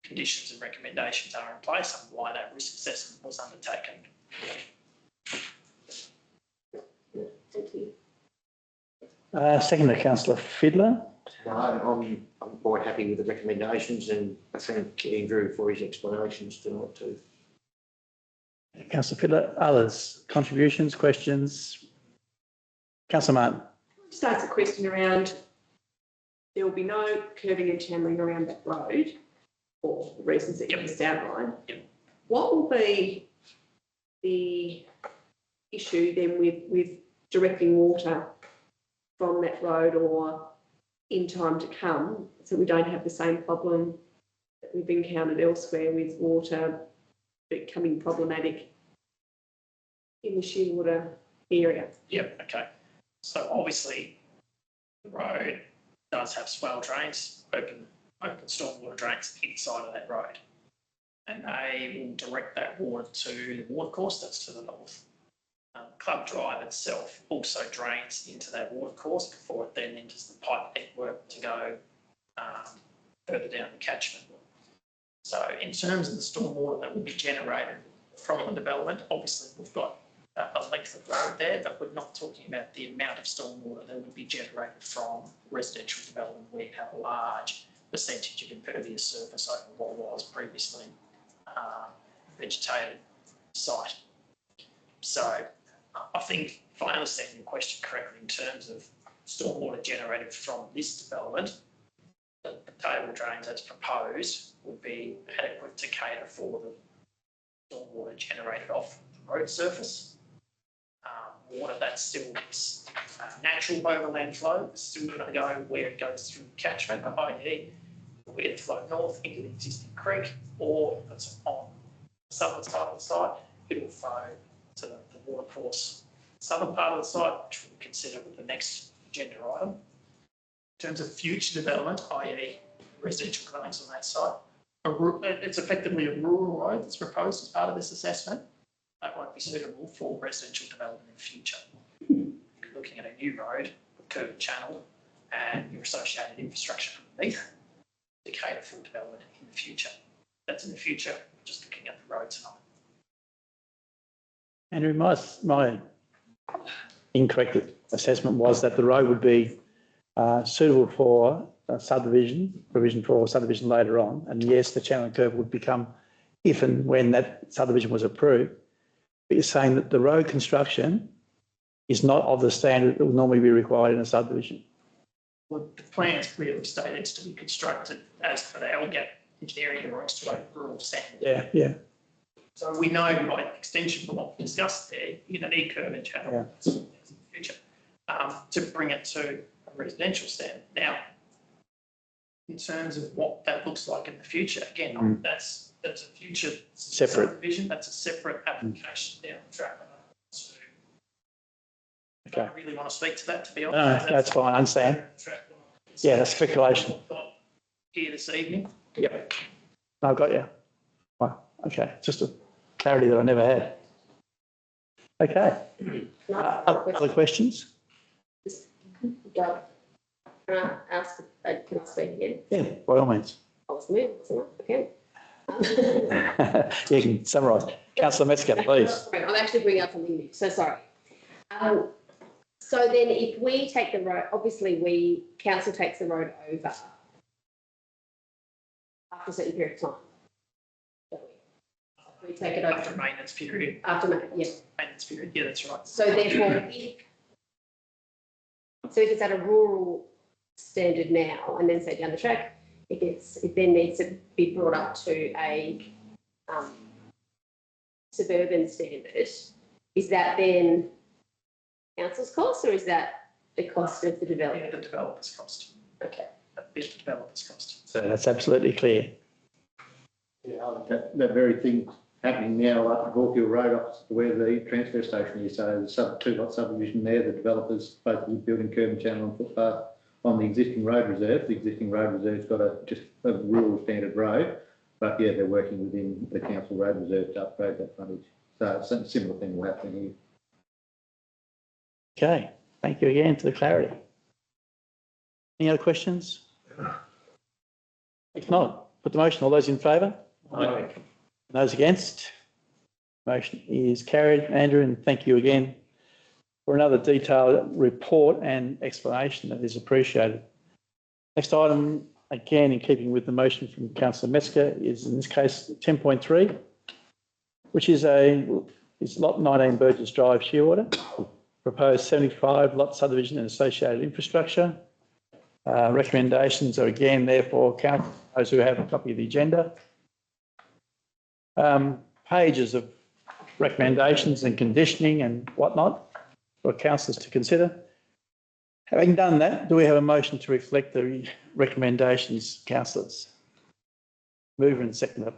conditions and recommendations are in place and why that risk assessment was undertaken. Thank you. Second to councillor Fiddler. I'm quite happy with the recommendations, and I thank Andrew for his explanations tonight too. Councillor Fiddler, others, contributions, questions? Councillor Martin. Just ask a question around, there will be no curving and channeling around that road for the reasons that you just outlined. What will be the issue then with directing water from that road or in time to come, so we don't have the same problem that we've encountered elsewhere with water becoming problematic in the Shearwater area? Yep, okay. So obviously the road does have swell drains, open stormwater drains inside of that road. And they will direct that water to the watercourse that's to the north. Club Drive itself also drains into that watercourse before it then enters the pipe network to go further down the catchment. So in terms of the stormwater that will be generated from the development, obviously we've got a length of road there, but we're not talking about the amount of stormwater that would be generated from residential development where you have a large percentage of impervious surface over what was previously vegetated site. So I think if I understand your question correctly in terms of stormwater generated from this development, the table drains as proposed would be adequate to cater for the stormwater generated off the road surface. Water that still is natural overland flow is still going to go where it goes through catchment, i.e. where it flow north into the existing creek, or if it's on the southern side of the site, it will flow to the watercourse southern part of the site, which we'll consider with the next agenda item. In terms of future development, i.e. residential dwellings on that site, it's effectively a rural road that's proposed as part of this assessment. That won't be suitable for residential development in the future. You're looking at a new road with curb and channel and your associated infrastructure underneath to cater for development in the future. That's in the future, we're just looking at the road tonight. Andrew, my incorrect assessment was that the road would be suitable for provision for subdivision later on. And yes, the channel and curb would become if and when that subdivision was approved. But you're saying that the road construction is not of the standard that would normally be required in a subdivision. Well, the plans clearly state it's to be constructed as per the LGAP engineering drawings to a rural standard. Yeah. So we know by extension from what we discussed there, you're going to need curb and channel in the future to bring it to a residential standard. Now, in terms of what that looks like in the future, again, that's a future Separate. subdivision. That's a separate application down the track. So I Okay. don't really want to speak to that, to be No, honest. that's fine, I understand. Yeah, that's speculation. Here this evening. Yep. No, I've got you. Wow, okay, just a clarity that I never had. Okay. Other questions? Go. Can I ask, can I speak again? Yeah, by all means. I was moved, wasn't I? Okay. You can summarise. Councillor Metzger, please. I'm actually bringing up something new, so sorry. So then if we take the road, obviously council takes the road over after a certain period of time. Don't we? We take it over. After maintenance period. After, yeah. Maintenance period, yeah, that's right. So therefore, if it's at a rural standard now, and then say down the track, it then needs to be brought up to a suburban standard. Is that then council's cost, or is that the cost of the developer? Yeah, the developer's cost. Okay. That'd be the developer's cost. So that's absolutely clear. Yeah, that very thing happening now up Hawkhill Road opposite to where the transfer station is. So there's a two-lot subdivision there. The developers both building curb and channel and footpath on the existing road reserve. The existing road reserve's got just a rural standard road, but yeah, they're working within the council road reserve to upgrade that frontage. So a similar thing will happen here. Okay, thank you again for the clarity. Any other questions? If not, put the motion. All those in favour? Aye. Those against? Motion is carried. Andrew, and thank you again for another detailed report and explanation that is appreciated. Next item, again in keeping with the motion from Councillor Metzger, is in this case 10.3, which is lot 19 Burgess Drive, Shearwater. Proposed 75 lot subdivision and associated infrastructure. Recommendations are again there for council, those who have a copy of the agenda. Pages of recommendations and conditioning and whatnot for councillors to consider. Having done that, do we have a motion to reflect the recommendations, councillors? Mover and seconder.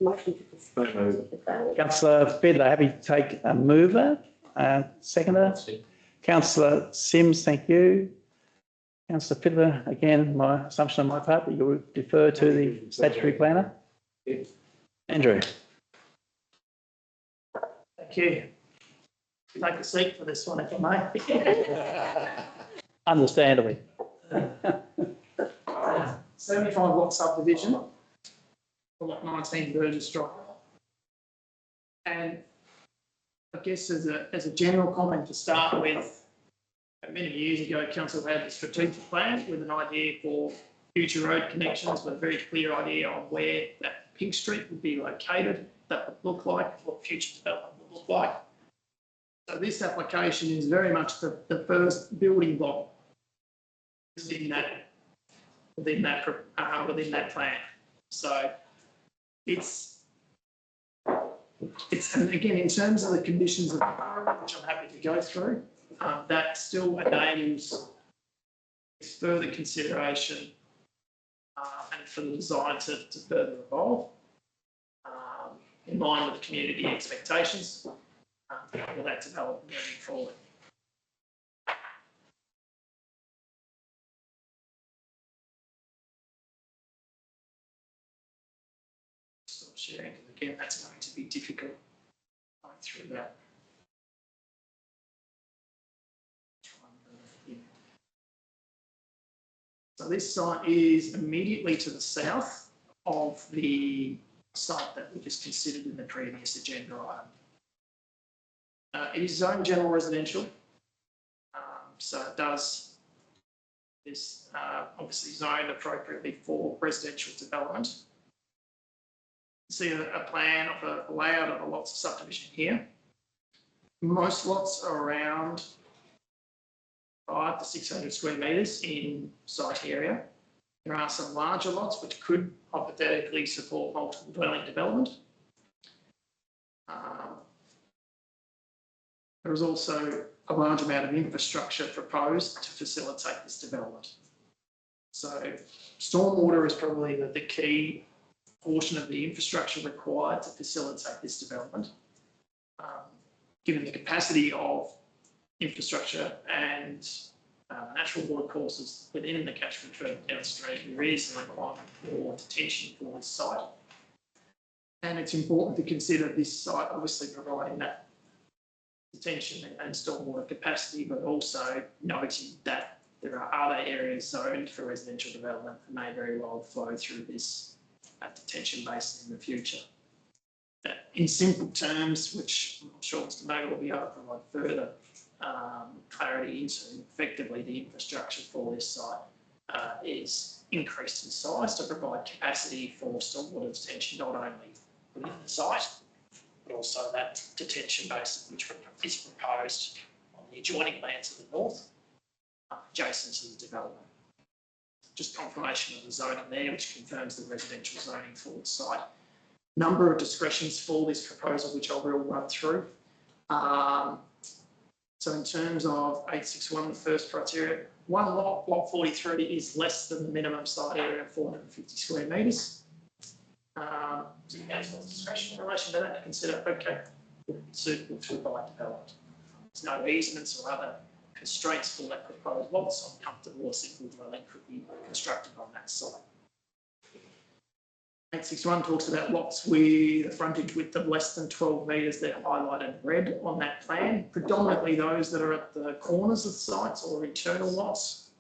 Motion to Councillor Fiddler, happy to take a mover. Seconder. Councillor Sims, thank you. Councillor Fiddler, again, my assumption on my part that you would defer to the statutory planner. Andrew. Thank you. Take a seat for this one, if I may. Understandably. 75 lot subdivision, for lot 19 Burgess Drive. And I guess as a general comment to start with, many years ago, council had a strategic plan with an idea for future road connections, with a very clear idea on where that Pink Street would be located, that would look like, what future development would look like. So this application is very much the first building block within that plan. So it's and again, in terms of the conditions of the environment, which I'm happy to go through, that still enables further consideration and for the design to further evolve in line with the community expectations for that development moving forward. Stop sharing, because again, that's going to be difficult going through that. So this site is immediately to the south of the site that we just considered in the previous agenda item. It is zoned general residential, so it does this obviously zoned appropriately for residential development. See a plan of a layout of the lots of subdivision here. Most lots are around 500 to 600 square metres in site area. There are some larger lots which could hypothetically support multiple dwelling development. There is also a large amount of infrastructure proposed to facilitate this development. So stormwater is probably the key portion of the infrastructure required to facilitate this development. Given the capacity of infrastructure and natural water courses within the catchment further downstream, there is a requirement for detention for this site. And it's important to consider this site obviously providing that detention and stormwater capacity, but also noting that there are other areas zoned for residential development that may very well flow through this detention basin in the future. In simple terms, which I'm sure Mr. Mager will be able to provide further clarity into, effectively the infrastructure for this site is increased in size to provide capacity for stormwater detention, not only within the site, but also that detention basin which is proposed on the adjoining land to the north, adjacent to the development. Just confirmation of the zoning there, which confirms the residential zoning for the site. Number of discretions for this proposal, which I will run through. So in terms of 861, the first criteria, one lot, lot 43, is less than the minimum site area of 450 square metres. So you have discretion in relation to that to consider, okay, suitable to provide development. There's no easements or other constraints for that proposed lot, so I'm comfortable a single dwelling could be constructed on that site. 861 talks about lots with a frontage width of less than 12 metres. They're highlighted red on that plan, predominantly those that are at the corners of sites or internal lots.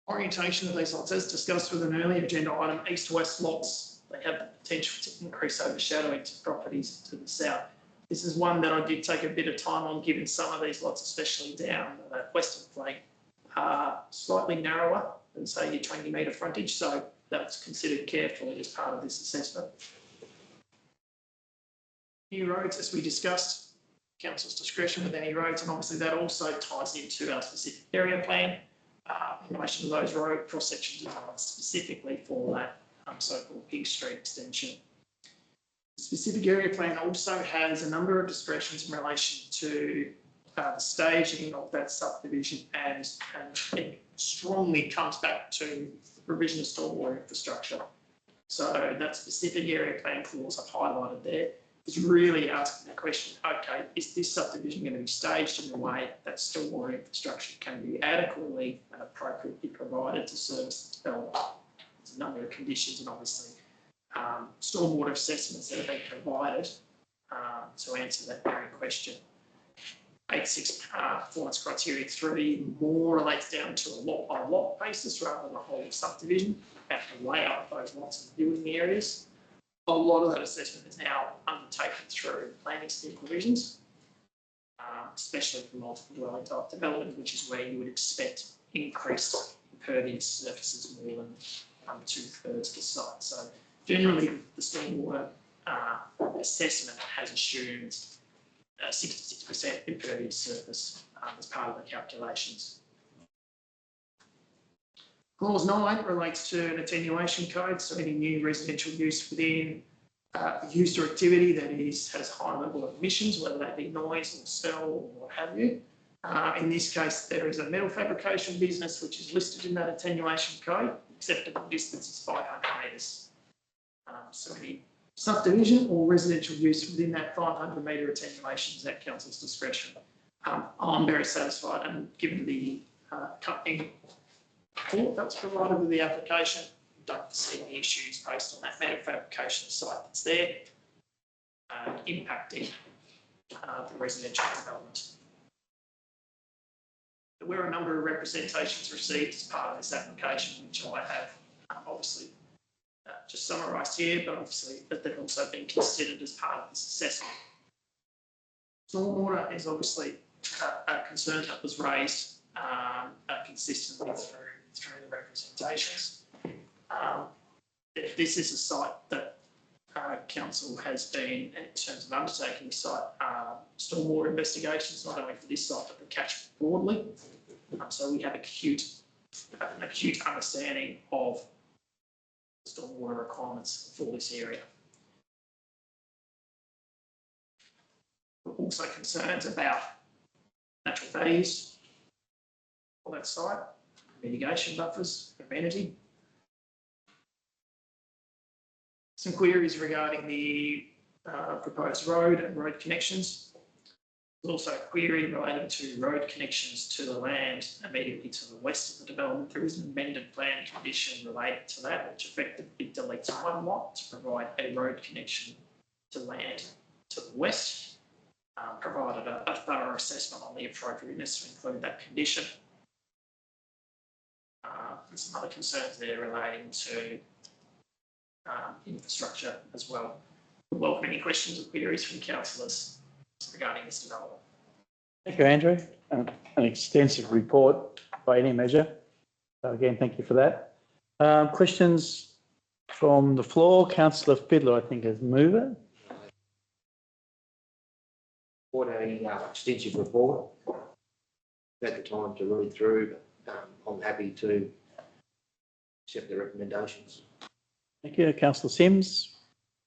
Orientation of these lots, as discussed with an earlier agenda item, east-west lots, they have the potential to increase overshadowing to properties to the south. This is one that I did take a bit of time on, given some of these lots, especially down the western flank, are slightly narrower than, say, your 20-metre frontage, so that's considered carefully as part of this assessment. New roads, as we discussed, council's discretion with any roads, and obviously that also ties into our specific area plan in relation to those road cross-sections designed specifically for that so-called Pig Street extension. The specific area plan also has a number of discretions in relation to the staging of that subdivision, and it strongly comes back to the provision of stormwater infrastructure. So that specific area plan clause I've highlighted there is really asking the question, okay, is this subdivision going to be staged in a way that stormwater infrastructure can be adequately and appropriately provided to service the development? There's a number of conditions and obviously stormwater assessments that have been provided to answer that very question. 86 performance criteria 3 more relates down to a lot by lot basis rather than a whole subdivision, about the layout of those lots and building areas. A lot of that assessment is now undertaken through planning scheme provisions, especially for multiple dwelling type development, which is where you would expect increased impervious surfaces more than 2/3 the site. So generally the stormwater assessment has assumed 66% impervious surface as part of the calculations. Clause 9 relates to an attenuation code, so any new residential use within use or activity that has a high level of emissions, whether that be noise or smell or what have you. In this case, there is a metal fabrication business which is listed in that attenuation code. Acceptable distance is 500 metres. So any subdivision or residential use within that 500 metre attenuation is at council's discretion. I'm very satisfied, and given the accompanying report that was provided with the application, don't see any issues based on that metal fabrication site that's there impacting the residential development. There were a number of representations received as part of this application, which I have obviously just summarised here, but obviously that they've also been considered as part of this assessment. Stormwater is obviously a concern that was raised consistently through the representations. This is a site that council has been, in terms of undertaking site stormwater investigations, not only for this site but the catchment broadly. So we have an acute understanding of stormwater requirements for this area. Also concerns about natural values for that site, mitigation buffers for amenity. Some queries regarding the proposed road and road connections. There's also a query relating to road connections to the land immediately to the west of the development. There is an amended plan condition related to that, which effectively deletes one lot to provide a road connection to land to the west. Provided a thorough assessment on the appropriateness to include that condition. And some other concerns there relating to infrastructure as well. We welcome any questions or queries from councillors regarding this development. Thank you, Andrew. An extensive report by any measure. So again, thank you for that. Questions from the floor? Councillor Fiddler, I think, as mover. What a extensive report. Had the time to read through, but I'm happy to accept the recommendations. Thank you, Councillor Sims.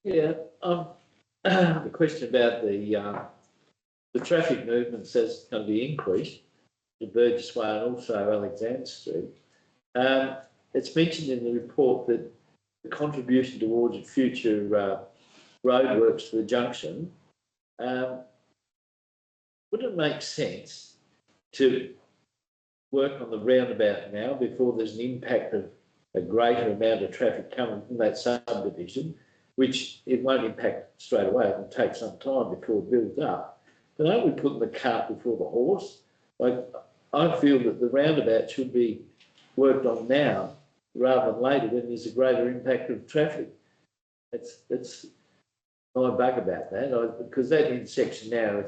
Yeah, the question about the traffic movement says it's going to be increased to Burgess Way and also Alexander Street. It's mentioned in the report that the contribution towards future roadworks for the junction, would it make sense to work on the roundabout now before there's an impact of a greater amount of traffic coming from that subdivision, which it won't impact straight away, it will take some time before it builds up. But aren't we putting the cart before the horse? Like, I feel that the roundabout should be worked on now rather than later when there's a greater impact of traffic. That's my bug about that, because that intersection now,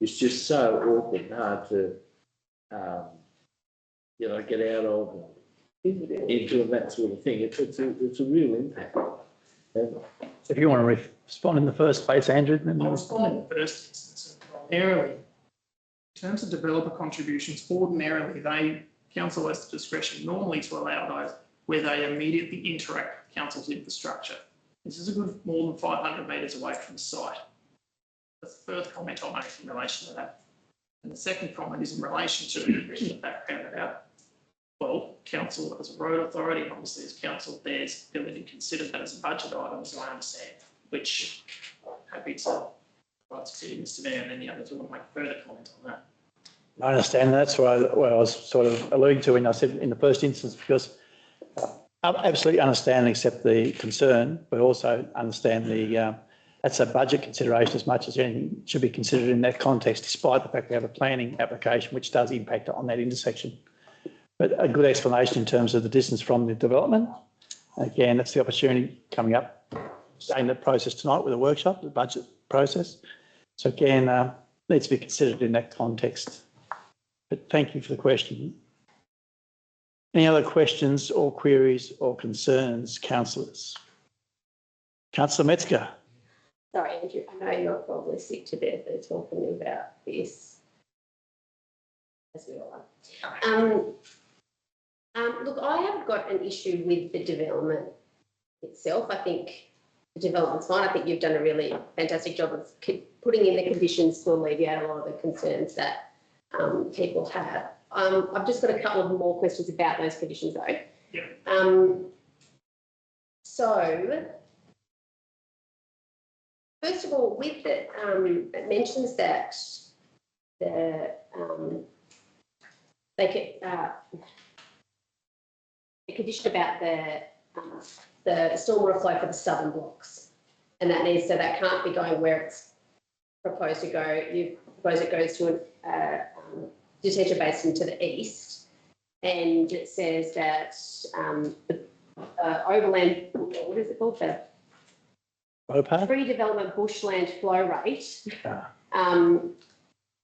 it's just so awkward and hard to, get out of into and that sort of thing. It's a real impact. And If you want to respond in the first place, Andrew, then I'll respond in the first instance. Primarily, in terms of developer contributions, ordinarily council has the discretion normally to allow those where they immediately interact with council's infrastructure. This is a good more than 500 metres away from the site. That's the first comment I'll make in relation to that. And the second comment is in relation to the background about, well, council as a road authority, and obviously as council, there's ability to consider that as a budget item, as I understand, which I'm happy to provide to Mr Mayor and any others who want to make further comment on that. I understand. That's what I was sort of alluding to when I said in the first instance, because I absolutely understand and accept the concern, but also understand that's a budget consideration as much as anything should be considered in that context, despite the fact we have a planning application which does impact on that intersection. But a good explanation in terms of the distance from the development. Again, that's the opportunity coming up, starting the process tonight with a workshop, the budget process. So again, needs to be considered in that context. But thank you for the question. Any other questions or queries or concerns, councillors? Councillor Metzger. Sorry, Andrew, I know you're probably sick to death of talking about this, as we all are. Look, I have got an issue with the development itself. I think the development's fine. I think you've done a really fantastic job of putting in the conditions to alleviate a lot of the concerns that people have. I've just got a couple of more questions about those conditions though. Yeah. So, first of all, with the, it mentions that the condition about the stormwater flow for the southern blocks, and that can't be going where it's proposed to go. You propose it goes to a detention basin to the east, and it says that the overland, what is it called? The pre-development bushland flow rate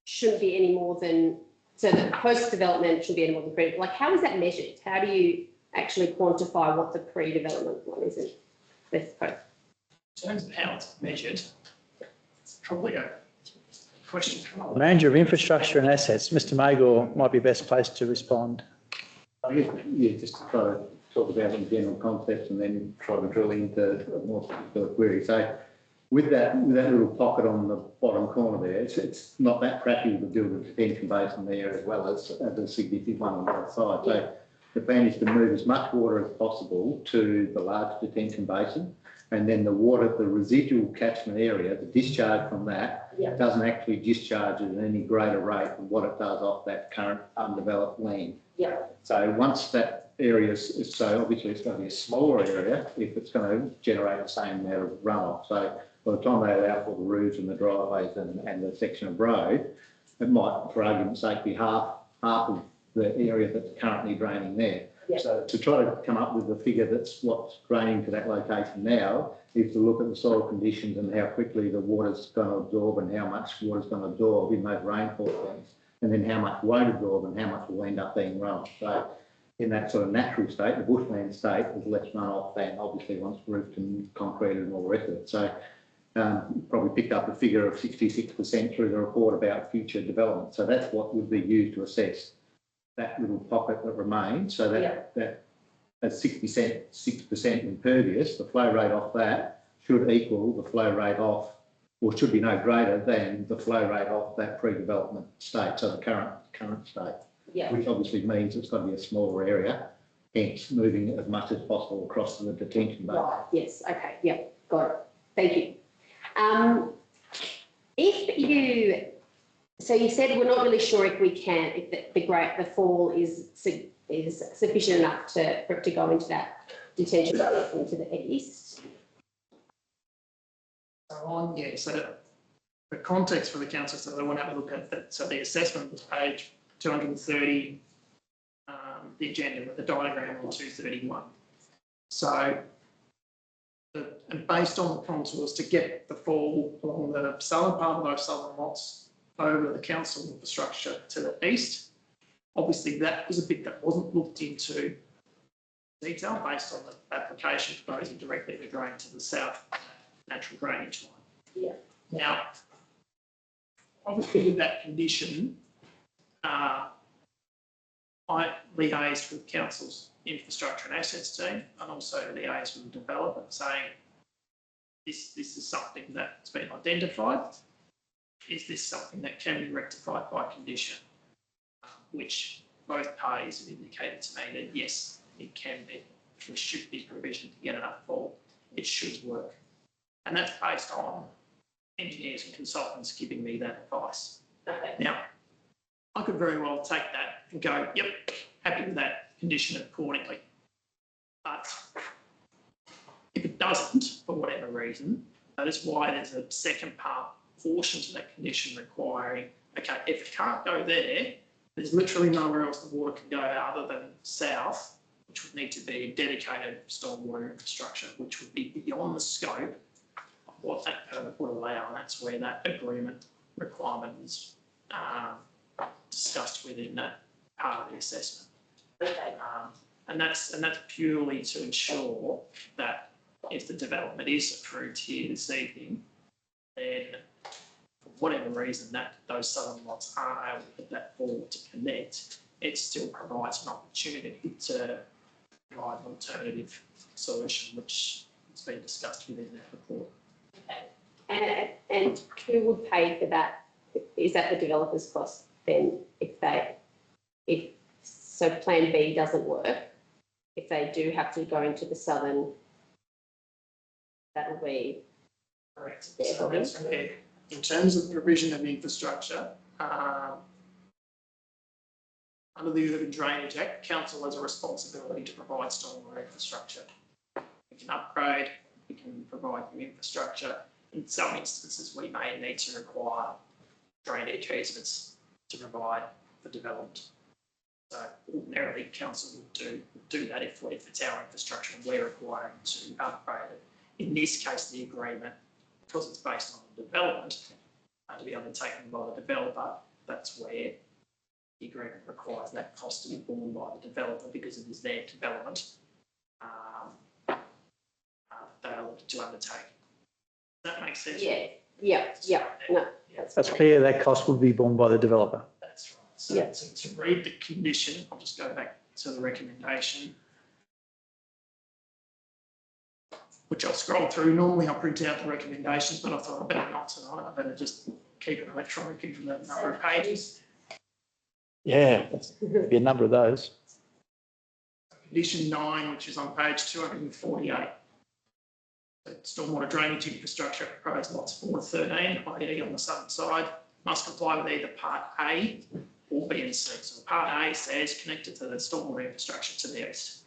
shouldn't be any more than, so the post-development should be any more than pre. Like, how is that measured? How do you actually quantify what the pre-development one is? In terms of how it's measured, it's probably a question. Manager of Infrastructure and Assets, Mr Magor might be best placed to respond. Yeah, just to talk about in general concepts and then try to drill into more particular queries. So with that little pocket on the bottom corner there, it's not that practical to build a detention basin there as well as a significant one on the other side. So the plan is to move as much water as possible to the large detention basin, and then the water, the residual catchment area, the discharge from that doesn't actually discharge at any greater rate than what it does off that current undeveloped land. Yeah. So once that area is, so obviously it's going to be a smaller area if it's going to generate the same amount of runoff. So by the time they allow for the roofs and the driveways and the section of road, it might, for argument's sake, be half of the area that's currently draining there. Yeah. So to try to come up with a figure that's what's draining to that location now is to look at the soil conditions and how quickly the water's going to absorb and how much water's going to absorb in those rainfall events, and then how much won't absorb and how much will end up being runoff. So in that sort of natural state, the bushland state, there's less runoff than obviously once roofed and concreted and all the rest of it. So probably picked up a figure of 66% through the report about future development. So that's what would be used to assess that little pocket that remains. So that at 6% impervious, the flow rate off that should equal the flow rate off, or should be no greater than the flow rate off that pre-development state, so the current state. Yeah. Which obviously means it's got to be a smaller area, hence moving as much as possible across to the detention basin. Right. Yes. Okay. Yeah. Got it. Thank you. So you said we're not really sure if we can, if the fall is sufficient enough for it to go into that detention basin to the east. So the context for the council, so they want to have a look at that. So the assessment was page 230, the agenda with the diagram on 231. So, and based on the contours to get the fall along the southern part of those southern lots over the council infrastructure to the east, obviously that was a bit that wasn't looked into detail based on the application proposing directly to drain to the south natural drainage line. Yeah. Now, obviously with that condition, I liaised with council's infrastructure and assets team and also liaised with the developer saying this is something that's been identified. Is this something that can be rectified by condition? Which both parties have indicated to me that yes, it can be. There should be provision to get enough fall. It should work. And that's based on engineers and consultants giving me that advice. Okay. Now, I could very well take that and go, yep, happy with that, condition it accordingly. But if it doesn't, for whatever reason, that is why there's a second part portion to that condition requiring, okay, if it can't go there, there's literally nowhere else the water can go other than south, which would need to be dedicated stormwater infrastructure, which would be beyond the scope of what that permit would allow, and that's where that agreement requirement is discussed within that part of the assessment. Okay. And that's purely to ensure that if the development is approved here this evening, then for whatever reason that those southern lots aren't able to put that forward to connect, it still provides an opportunity to provide an alternative solution, which has been discussed within that report. Okay. And who would pay for that? Is that the developer's cost then? If so, Plan B doesn't work. If they do have to go into the southern, that'll be Correct. their So body. that's where, in terms of provision of infrastructure, under the Urban Drainage Act, council has a responsibility to provide stormwater infrastructure. We can upgrade, we can provide new infrastructure. In some instances, we may need to require drainage easements to provide for development. So ordinarily, council would do that if it's our infrastructure and we're requiring to upgrade it. In this case, the agreement, because it's based on the development, to be undertaken by the developer, that's where the agreement requires that cost to be borne by the developer because it is their development they are looking to undertake. Does that make sense? Yeah. No, That's clear, that cost would be borne by the developer. That's right. So to read the condition, I'll just go back to the recommendation. which I'll scroll through. Normally I print out the recommendations, but I thought I better not tonight. I better just keep it electronic given the number of pages. Yeah, there'll be a number of those. Condition 9, which is on page 248. Stormwater drainage infrastructure proposed lots 4 to 13, i.e. on the southern side, must comply with either Part A or B and C. So Part A says connected to the stormwater infrastructure to the east.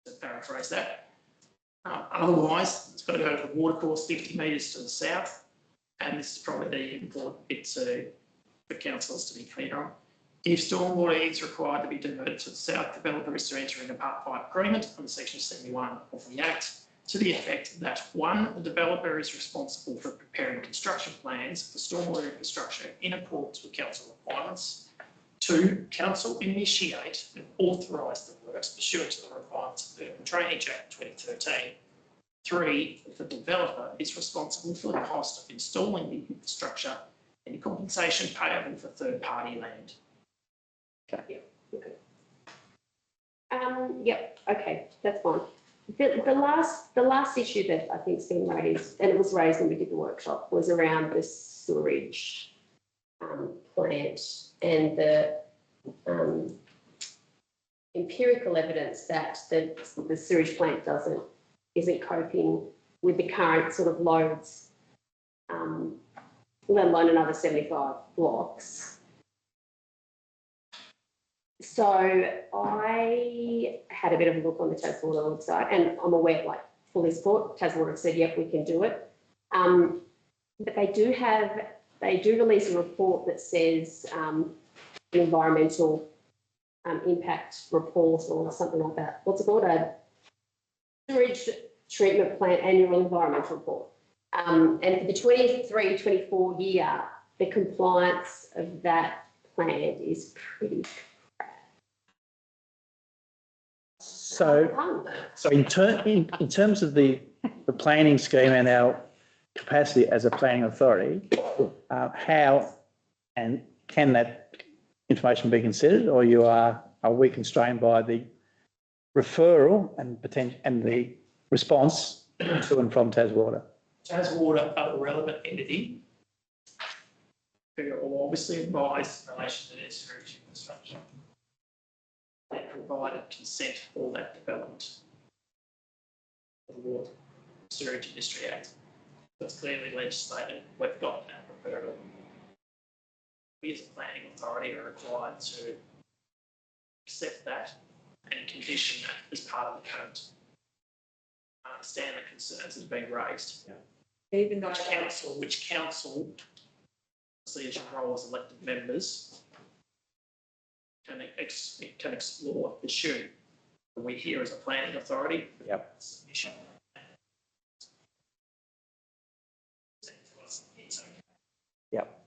To paraphrase that. Otherwise, it's got to go to the watercourse 50 metres to the south, and this is probably the important bit for councillors to be clear on. If stormwater is required to be diverted to the south, developer is to enter in a Part 5 agreement under Section 71 of the Act to the effect that 1, the developer is responsible for preparing construction plans for stormwater infrastructure in accordance with council requirements. 2, council initiate and authorise the works pursuant to the requirements of the Urban Drainage Act 2013. 3, the developer is responsible for the cost of installing the infrastructure and compensation payable for third-party land. Okay. Yep. Okay, that's fine. The last issue that I think's been raised, and it was raised when we did the workshop, was around the sewerage plant and the empirical evidence that the sewage plant isn't coping with the current sort of loads, let alone another 75 blocks. So I had a bit of a look on the Taswater website, and I'm aware, like, fully support. Taswater have said, yep, we can do it. But they do release a report that says an environmental impact report or something like that. What's it called? A sewage treatment plant annual environmental report. And for the 23-24 year, the compliance of that plant is pretty. So in terms of the planning scheme and our capacity as a planning authority, how and can that information be considered, or are we constrained by the referral and the response to and from Taswater? Taswater are the relevant entity who will obviously advise in relation to their sewage infrastructure. They provided consent for that development. The Water Sewage Industry Act. That's clearly legislated. We've got that referral. We as a planning authority are required to accept that and condition that as part of the permit. I understand the concerns that have been raised. Yeah. Even though Which council, obviously as your role as elected members, can explore, pursue. We're here as a planning authority. Yep. Submission. Yep.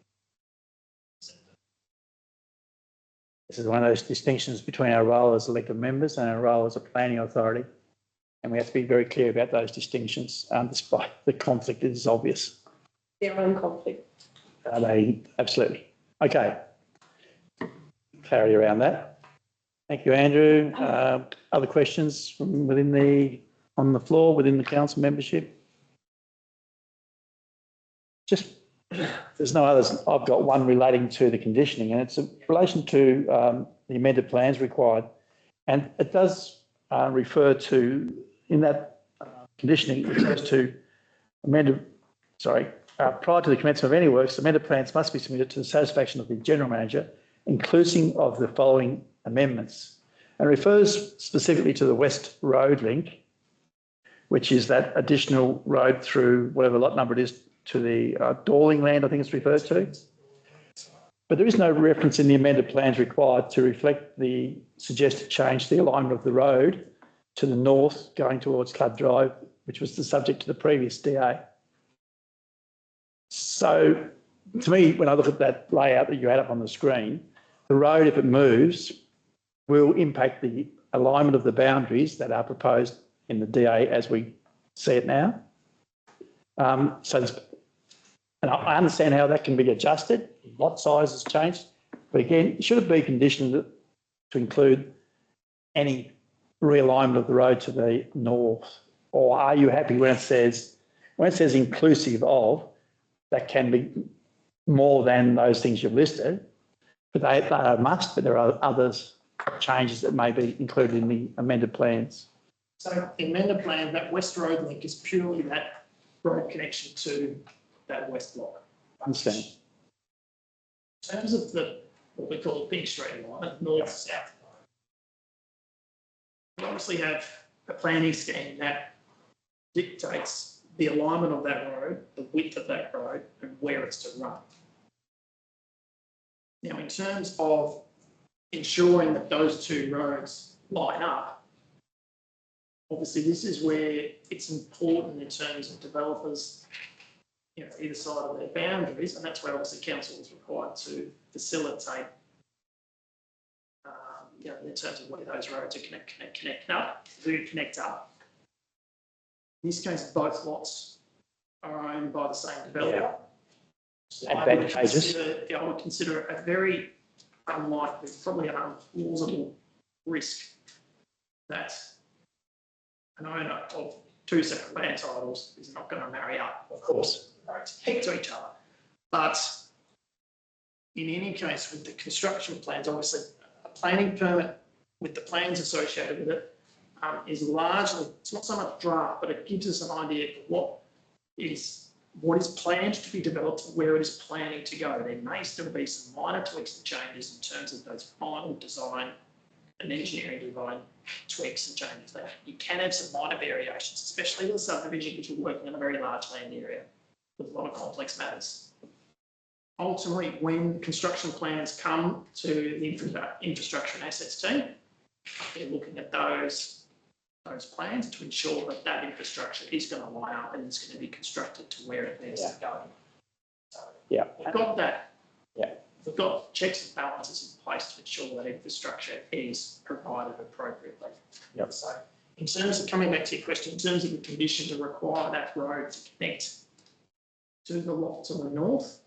This is one of those distinctions between our role as elected members and our role as a planning authority. And we have to be very clear about those distinctions, despite the conflict is obvious. Their own conflict. They absolutely. Okay. Clarity around that. Thank you, Andrew. Other questions from on the floor within the council membership? Just, there's no others. I've got one relating to the conditioning, and it's in relation to the amended plans required. And it does refer to, in that conditioning, it refers to prior to the commencement of any works, amended plans must be submitted to the satisfaction of the General Manager, inclusive of the following amendments, and refers specifically to the West Road link, which is that additional road through whatever lot number it is to the Dorling land, I think it's referred to. But there is no reference in the amended plans required to reflect the suggested change to the alignment of the road to the north going towards Club Drive, which was the subject to the previous DA. So to me, when I look at that layout that you had up on the screen, the road, if it moves, will impact the alignment of the boundaries that are proposed in the DA as we see it now. And I understand how that can be adjusted, lot sizes changed, but again, should it be conditioned to include any realignment of the road to the north Or are you happy when it says inclusive of, that can be more than those things you've listed, but they are a must, but there are others changes that may be included in the amended plans. So the amended plan, that West Road link is purely that road connection to that west block. Understand? In terms of what we call the Pink Street line, north-south, we obviously have a planning scheme that dictates the alignment of that road, the width of that road, and where it's to run. Now, in terms of ensuring that those two roads line up, obviously this is where it's important in terms of developers, either side of their boundaries, and that's where obviously council is required to facilitate, in terms of where those roads are connect up. In this case, both lots are owned by the same developer. Advantageous. I would consider it a very unlikely, probably an implausible risk that an owner of two separate land titles is not going to marry up. Of course. To each other. But in any case, with the construction plans, obviously a planning permit with the plans associated with it is largely, it's not so much draft, but it gives us an idea of what is planned to be developed, where it is planning to go. There may still be some minor tweaks and changes in terms of those final design and engineering design tweaks and changes there. You can have some minor variations, especially with the subdivision, because you're working on a very large land area with a lot of complex matters. Ultimately, when construction plans come to the infrastructure and assets team, they're looking at those plans to ensure that that infrastructure is going to line up and it's going to be constructed to where it needs to go. So yeah, we've got that. Yeah, we've got checks and balances in place to ensure that infrastructure is provided appropriately. Yep. So, in terms of coming back to your question, in terms of the condition to require that road to connect to the lot to the north,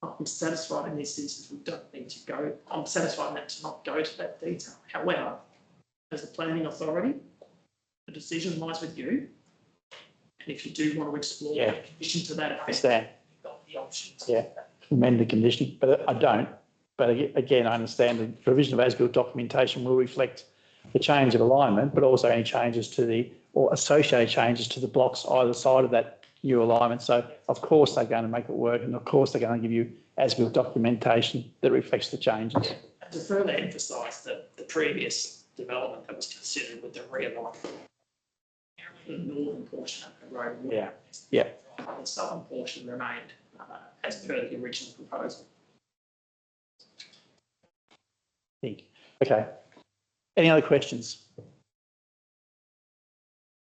I'm satisfied in this instance we don't need to go. I'm satisfied in that to not go to that detail. However, as a planning authority, the decision lies with you. And if you do want to explore a condition to that effect, understand. you've got the options. Yeah, amend the condition, but I don't. But again, I understand the provision of as-built documentation will reflect the change of alignment, but also any changes to or associated changes to the blocks either side of that new alignment. So of course they're going to make it work, and of course they're going to give you as-built documentation that reflects the changes. And to further emphasise the previous development that was considered with the realignment, the northern portion of the road, Yeah. the southern portion remained as per the original proposal. Okay. Any other questions?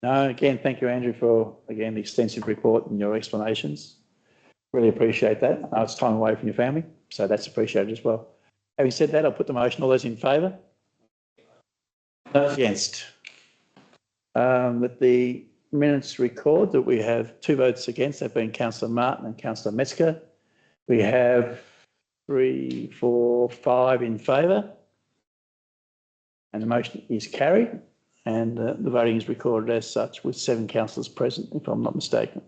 No, again, thank you, Andrew, for, again, the extensive report and your explanations. Really appreciate that. I know it's time away from your family, so that's appreciated as well. Having said that, I'll put the motion. All those in favour? Those against? That the minutes record that we have 2 votes against, that being Councillor Martin and Councillor Metzger. We have 3, 4, 5 in favour, and the motion is carried. And the voting is recorded as such with 7 councillors present, if I'm not mistaken.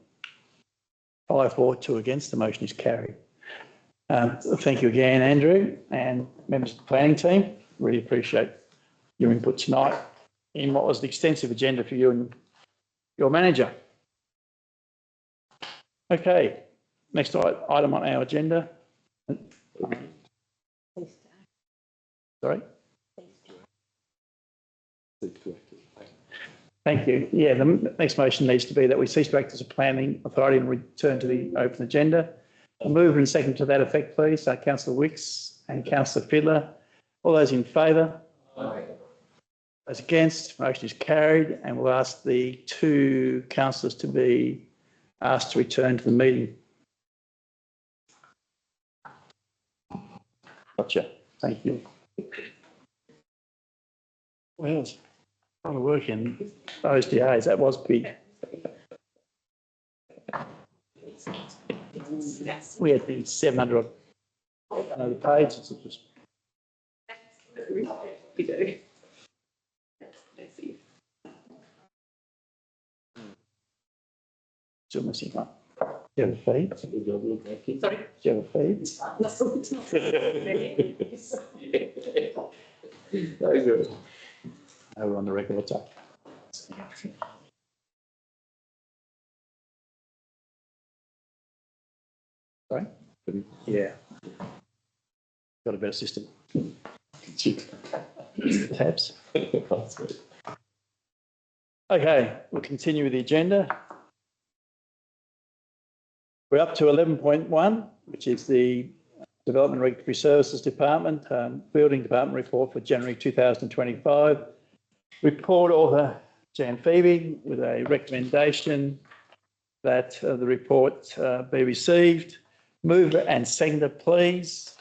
5 for, 2 against, the motion is carried. Thank you again, Andrew, and members of the planning team. Really appreciate your input tonight in what was the extensive agenda for you and your manager. Okay, next item on our agenda. Sorry? Thank you. Yeah, the next motion needs to be that we cease to act as a planning authority and return to the open agenda. A mover and second to that effect, please. Councillor Wicks and Councillor Fiddler. All those in favour? Aye. Those against? Motion is carried, and we'll ask the 2 councillors to be asked to return to the meeting. Gotcha. Thank you. Well, a lot of work in those DAs. That was big. We had the 700 pages. It was We do. Still missing one. Do you have a feed? Do Sorry. you have a feed? No, it's not. Very good. No, we're on the record, what's up? Sorry? Yeah. Got a better system. Tabs. Okay, we'll continue with the agenda. We're up to 11.1, which is the Development Regulatory Services Department, Building Department report for January 2025. Report author Jan Phoebe with a recommendation that the report be received. Mover and seconder, please.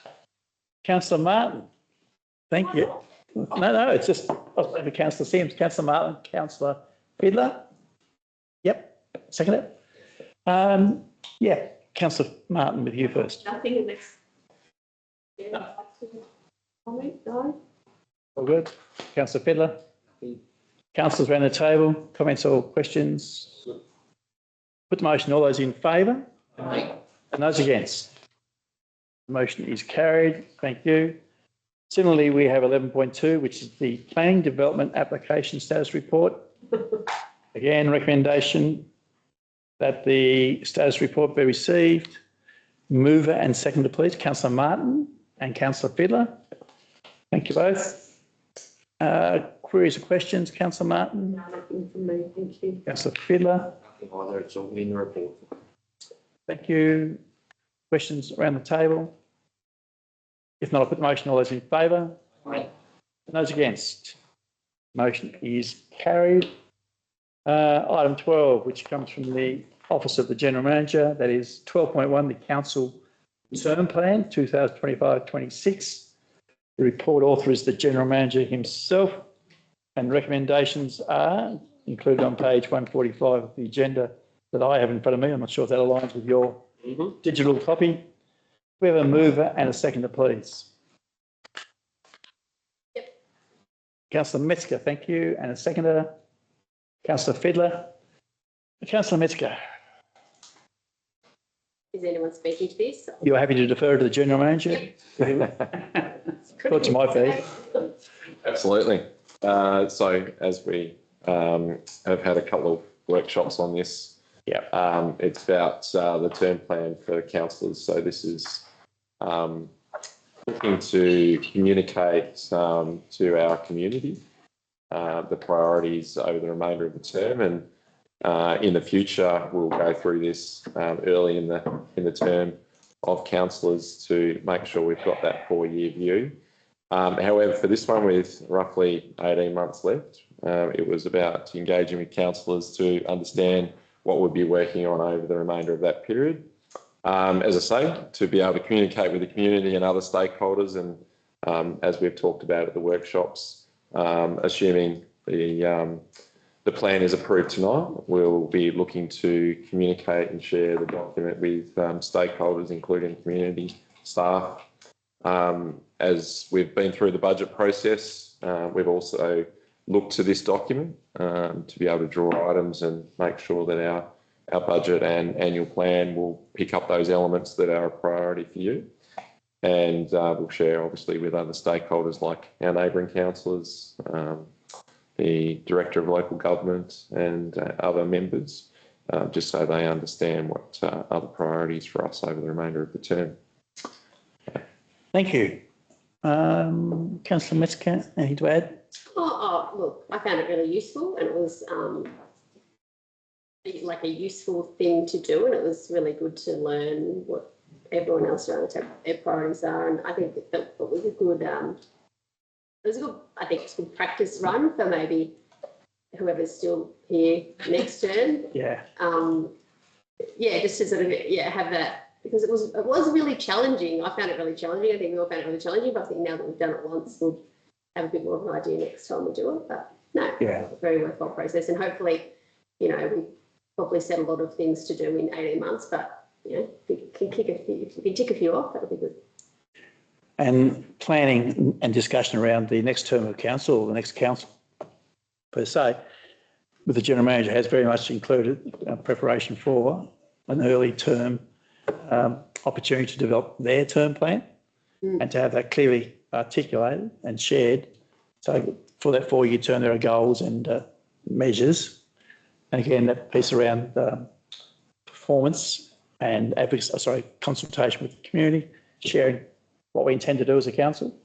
Councillor Martin. Thank you. No, it's just for Councillor Sims. Councillor Martin, Councillor Fiedler. Yep, second it. Yeah, Councillor Martin with you first. Nothing in this. Yeah. Comment? No? All good. Councillor Fiedler. Councillors around the table, comments or questions? Put the motion, all those in favour? Aye. And those against? The motion is carried. Thank you. Similarly, we have 11.2, which is the Planning Development Application Status Report. Again, recommendation that the status report be received. Mover and seconder, please. Councillor Martin and Councillor Fiedler. Thank you both. Queries or questions, Councillor Martin? No, nothing from me, thank you. Councillor Fiedler? Nothing either, it's all in the report. Thank you. Questions around the table? If not, I'll put the motion. All those in favour? Aye. And those against? Motion is carried. Item 12, which comes from the Office of the General Manager, that is 12.1, the Council Term Plan 2025-26. The report author is the General Manager himself, and recommendations are included on page 145 of the agenda that I have in front of me. I'm not sure if that aligns with your digital copy. We have a mover and a seconder, please. Yep. Councillor Metzger, thank you, and a seconder. Councillor Fiedler. Councillor Metzger. Is anyone speaking to this? You're happy to defer to the General Manager? Thought to my feed. Absolutely. So as we have had a couple of workshops on this, it's about the term plan for councillors. So this is looking to communicate to our community the priorities over the remainder of the term, and in the future we'll go through this early in the term of councillors to make sure we've got that 4-year view. However, for this one, with roughly 18 months left, it was about engaging with councillors to understand what we'll be working on over the remainder of that period. As I say, to be able to communicate with the community and other stakeholders, and as we've talked about at the workshops, assuming the plan is approved tonight, we'll be looking to communicate and share the document with stakeholders, including community staff. As we've been through the budget process, we've also looked to this document to be able to draw items and make sure that our budget and annual plan will pick up those elements that are a priority for you. And we'll share obviously with other stakeholders like our neighbouring councillors, the Director of Local Government and other members, just so they understand what are the priorities for us over the remainder of the term. Thank you. Councillor Metzger, anything to add? Look, I found it really useful, and it was like a useful thing to do, and it was really good to learn what everyone else around the table, their priorities are, and I think that it was a good, I think it's a good practice run for maybe whoever's still here next term. Yeah. Just to sort of have that, because it was really challenging. I found it really challenging. I think we all found it really challenging, but I think now that we've done it once, we'll have a bit more of an idea next time we do it. But no, a very worthwhile process, and hopefully, we probably set a lot of things to do in 18 months, but if we can tick a few off, that'll be good. And planning and discussion around the next term of council, or the next council per se. with the general manager has very much included preparation for an early term opportunity to develop their term plan and to have that clearly articulated and shared. So for that 4-year term, there are goals and measures. And again, that piece around performance and consultation with the community, sharing what we intend to do as a council,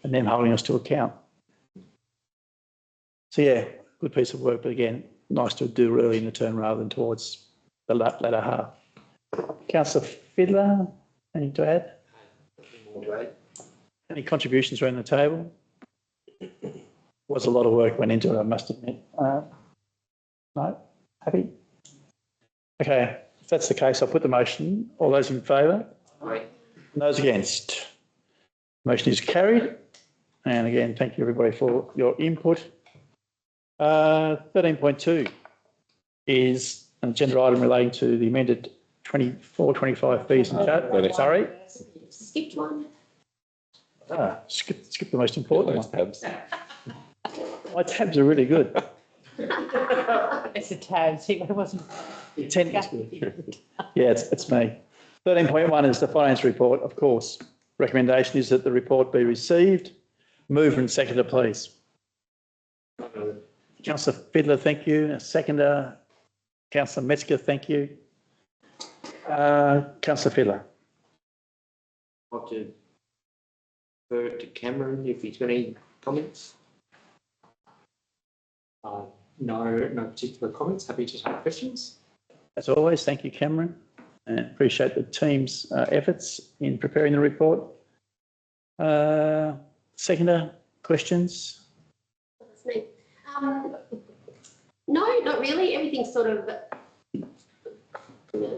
and then holding us to account. So yeah, good piece of work, but again, nice to do early in the term rather than towards the latter half. Councillor Fiddler, anything to add? More to add. Any contributions around the table? Was a lot of work went into it, I must admit. No? Happy? Okay, if that's the case, I'll put the motion. All those in favour? Aye. And those against? Motion is carried. And again, thank you everybody for your input. 13.2 is an agenda item relating to the amended 24-25 fees and charges. Sorry. Skipped one. Skip the most important one. Tabs. My tabs are really good. It's a tab, see, it wasn't. Intent is good. Yeah, it's me. 13.1 is the finance report, of course. Recommendation is that the report be received. Mover and seconder, please. Councillor Fiddler, thank you. A seconder, Councillor Metzger, thank you. Councillor Fiddler. I'd like to refer to Cameron if he's got any comments. No particular comments. Happy to take questions. As always, thank you, Cameron, and appreciate the team's efforts in preparing the report. Seconder, questions? That's me. No, not really. Everything's sort of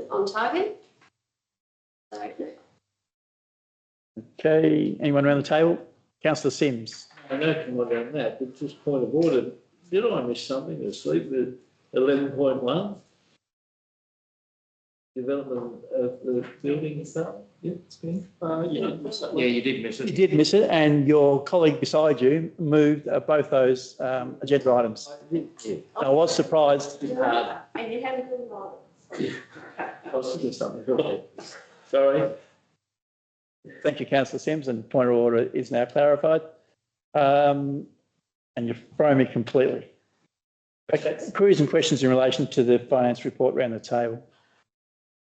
on target. So, no. Okay, anyone around the table? Councillor Sims. I know comment on that, but just point of order. Did I miss something asleep with 11.1? Development of the building and stuff? Yeah, it's been. Yeah, you did miss it. You did miss it, and your colleague beside you moved both those agenda items. I was surprised. And you haven't done wrong. I was thinking something. Sorry. Thank you, Councillor Sims, and point of order is now clarified. And you've thrown me completely. Okay, queries and questions in relation to the finance report around the table.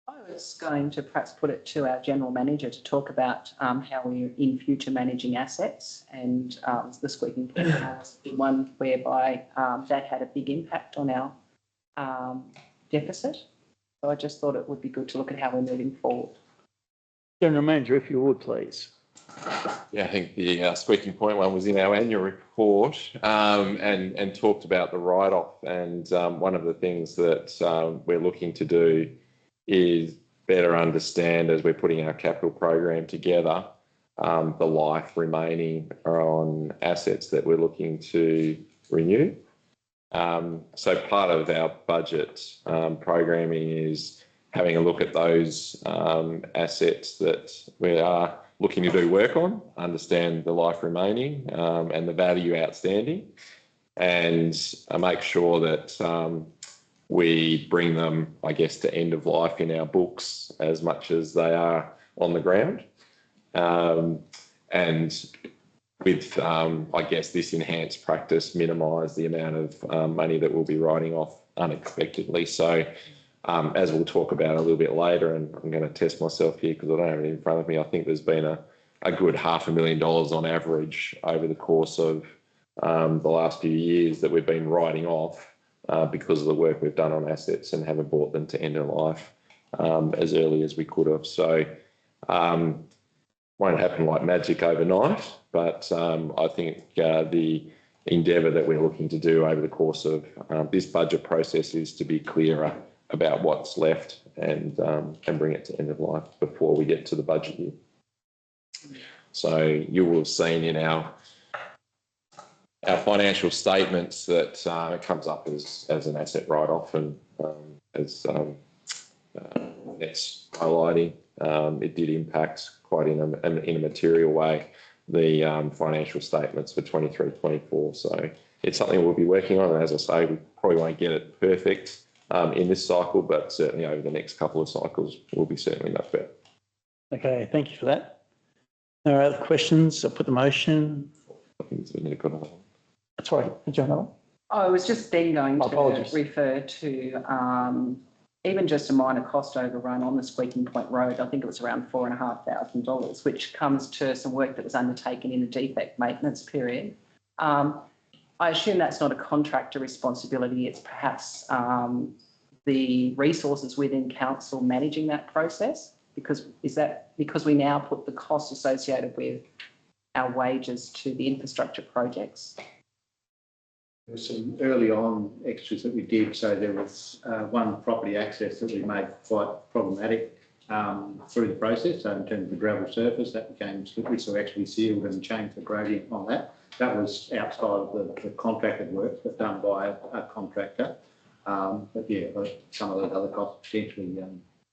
I was going to perhaps put it to our general manager to talk about how we're in future managing assets, and the squeaking point was one whereby that had a big impact on our deficit. So I just thought it would be good to look at how we're moving forward. General Manager, if you would, please. Yeah, I think the squeaking point one was in our annual report and talked about the write-off. And one of the things that we're looking to do is better understand, as we're putting our capital program together, the life remaining on assets that we're looking to renew. So part of our budget programming is having a look at those assets that we are looking to do work on, understand the life remaining and the value outstanding, and make sure that we bring them, I guess, to end of life in our books as much as they are on the ground. And with, I guess, this enhanced practice, minimise the amount of money that we'll be writing off unexpectedly. So as we'll talk about a little bit later, and I'm going to test myself here because I don't have it in front of me, I think there's been a good $500,000 on average over the course of the last few years that we've been writing off because of the work we've done on assets and haven't brought them to end of life as early as we could have. So won't happen like magic overnight, but I think the endeavour that we're looking to do over the course of this budget process is to be clearer about what's left and bring it to end of life before we get to the budget year. So you will have seen in our financial statements that it comes up as an asset write-off, and as it's highlighting, it did impact quite in a material way the financial statements for 23-24. So it's something we'll be working on. And as I say, we probably won't get it perfect in this cycle, but certainly over the next couple of cycles, we'll be certainly much better. Okay, thank you for that. No other questions? I'll put the motion. I think it's really good. Sorry, did you have another one? I was just then going My to apologies. refer to even just a minor cost overrun on the Squeaking Point Road. I think it was around $4,500, which comes to some work that was undertaken in the defect maintenance period. I assume that's not a contractor responsibility. It's perhaps the resources within council managing that process. Because is that because we now put the costs associated with our wages to the infrastructure projects? There was some early on extras that we did. So there was one property access that we made quite problematic through the process. So in terms of the gravel surface, that became slippery, so we actually sealed and changed the gradient on that. That was outside of the contracted work, but done by a contractor. But yeah, some of those other costs potentially,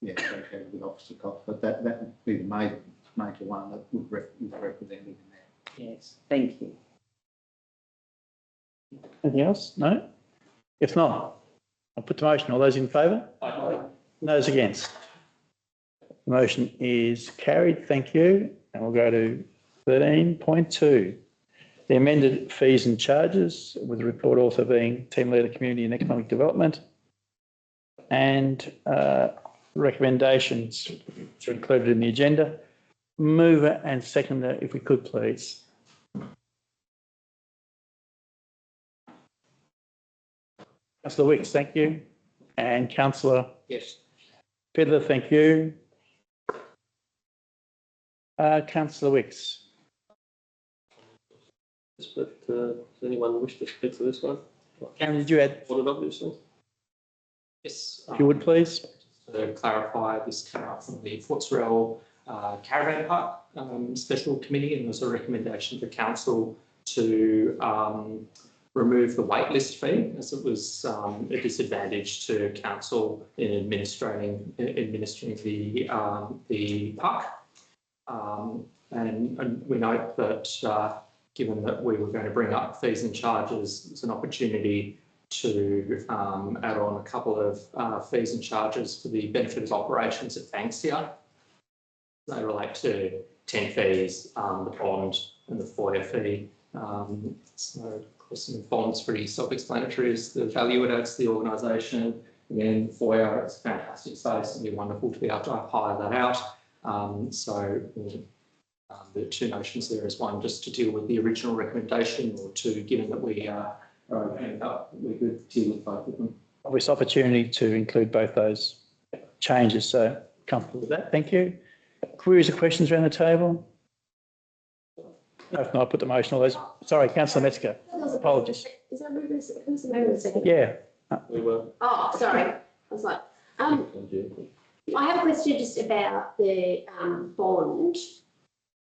associated with officer costs. But that would be the major one that was represented in there. Yes, thank you. Anything else? No? If not, I'll put the motion. All those in favour? Aye. Those against? The motion is carried. Thank you. And we'll go to 13.2. The amended fees and charges, with the report also being Team Leader Community and Economic Development. And recommendations which are included in the agenda. Mover and seconder, if we could please. Councillor Wicks, thank you. And Councillor Yes. Fiddler, thank you. Councillor Wicks. But does anyone wish to speak to this one? Cameron, did you add? On it, obviously. Yes. If you would, please. To clarify, this came up from the Fortsrell Caravan Park Special Committee, and was a recommendation for council to remove the waitlist fee, as it was a disadvantage to council in administering the park. And we note that given that we were going to bring up fees and charges, it's an opportunity to add on a couple of fees and charges for the benefit of operations at Banksia. They relate to 10 fees, the bond and the FOIA fee. So of course, the bond's pretty self-explanatory as the value it adds to the organisation. Again, FOIA, it's a fantastic space, and it'd be wonderful to be able to hire that out. The two notions there is one, just to deal with the original recommendation, or two, given that we are opening up, we could deal with both of them. Obvious opportunity to include both those changes, so comfortable with that. Thank you. Queries or questions around the table? No, if not, I'll put the motion. All those. Sorry, Councillor Metzger. Apologies. Is that moving? Who's the mover second? Yeah. We were. Oh, sorry. I was like, I have a question just about the bond.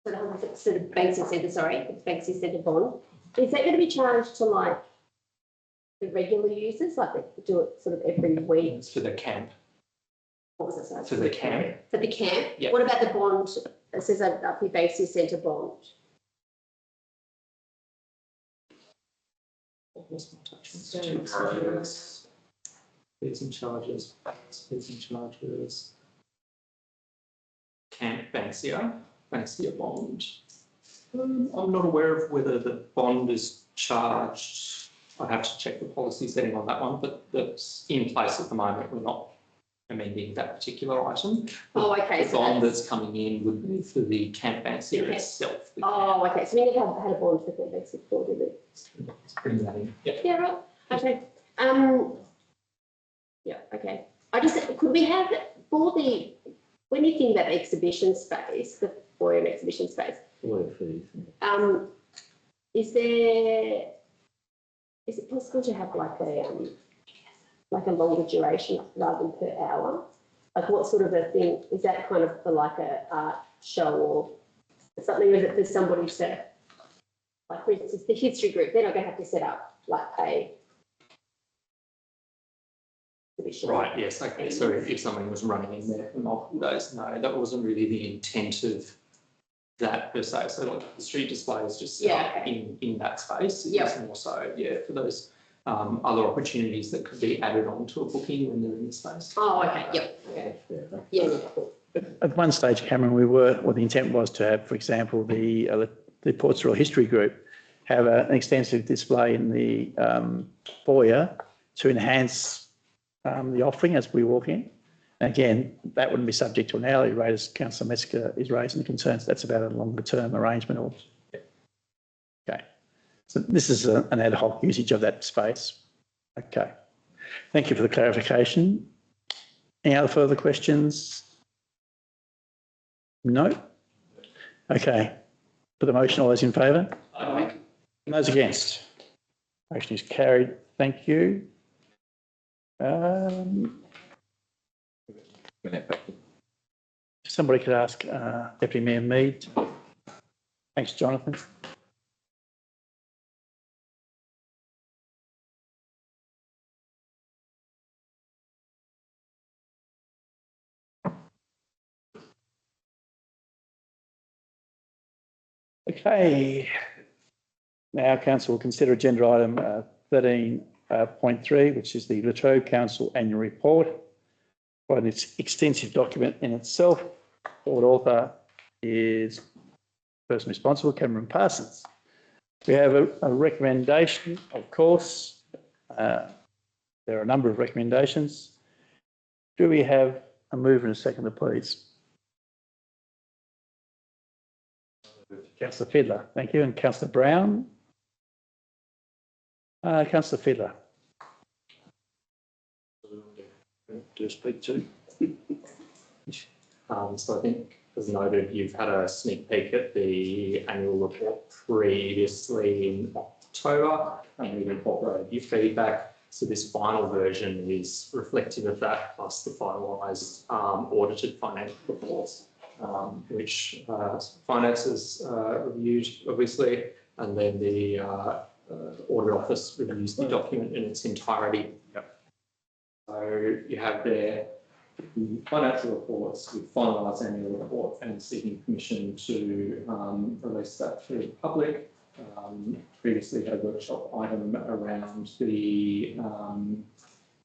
So the Banksia Centre, sorry, the Banksia Centre bond. Is that going to be charged to like the regular users, like they do it sort of every week? It's for the camp. What was it? Sorry? For the camp. For the camp? Yeah. What about the bond? It says up the Banksia Centre bond. What's my touch? Fees and charges. Fees and charges. Camp Banksia bond. I'm not aware of whether the bond is charged. I'd have to check the policy setting on that one, but that's in place at the moment. We're not amending that particular item. Oh, okay. The bond that's coming in would be for the Camp Banksia itself. Oh, okay. So we never had a bond for Camp Banksia before, did we? Let's bring that in. Yep. Yeah, right. Okay. Yeah, okay. Could we have for the, when you think about the exhibition space, the foyer exhibition space, is it possible to have like a longer duration rather than per hour? Like what sort of a thing, is that kind of for like a art show or something, or is it for somebody to, like for instance, the history group, they're not going to have to set up like a exhibition. Right, yes, okay. So if something was running in there for multiple days, no, that wasn't really the intent of that per se. So like the street display is just Yeah, okay. in that space. Yep. It's more so, yeah, for those other opportunities that could be added on to a booking when they're in the space. Oh, okay, yep, okay. Yeah, At one stage, Cameron, the intent was to have, for example, the Ports Royal History Group have an extensive display in the foyer to enhance the offering as we walk in. Again, that wouldn't be subject to an hourly rate, as Councillor Metzger is raising concerns. That's about a longer term arrangement. Okay. So this is an ad hoc usage of that space. Okay. Thank you for the clarification. Any other further questions? No? Okay. Put the motion, all those in favour? Aye. And those against? Motion is carried. Thank you. Somebody could ask Deputy Mayor Mead. Thanks, Jonathan. Okay. Now Council will consider agenda item 13.3, which is the Latrobe Council Annual Report. Quite an extensive document in itself. Board author is the person responsible, Cameron Parsons. We have a recommendation, of course. There are a number of recommendations. Do we have a mover and a seconder, please? Councillor Fiddler, thank you. And Councillor Brown? Councillor Fiddler. To speak to. So I think, as noted, you've had a sneak peek at the annual report previously in October, and we've incorporated your feedback. So this final version is reflective of that, plus the finalised audited financial reports, which finance has reviewed, obviously, and then the audit office reviews the document in its entirety. Yep. So you have there the financial reports with finalised annual report and seeking permission to release that to the public. Previously had a workshop item around the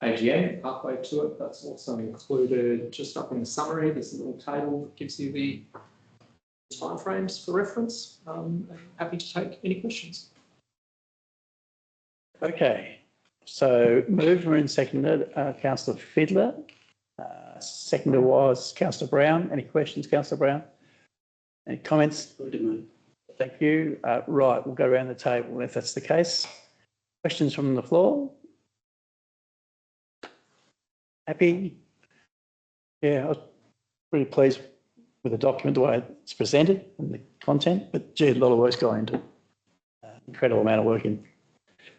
AGM halfway to it. That's also included just up in the summary. There's a little table that gives you the timeframes for reference. Happy to take any questions. Okay. So mover and seconded, Councillor Fiddler. Seconder was Councillor Brown. Any questions, Councillor Brown? Any comments? Thank you. Right, we'll go around the table if that's the case. Questions from the floor? Happy? Yeah, I was pretty pleased with the document, the way it's presented and the content, but gee, a lot of work's gone into it. Incredible amount of work in.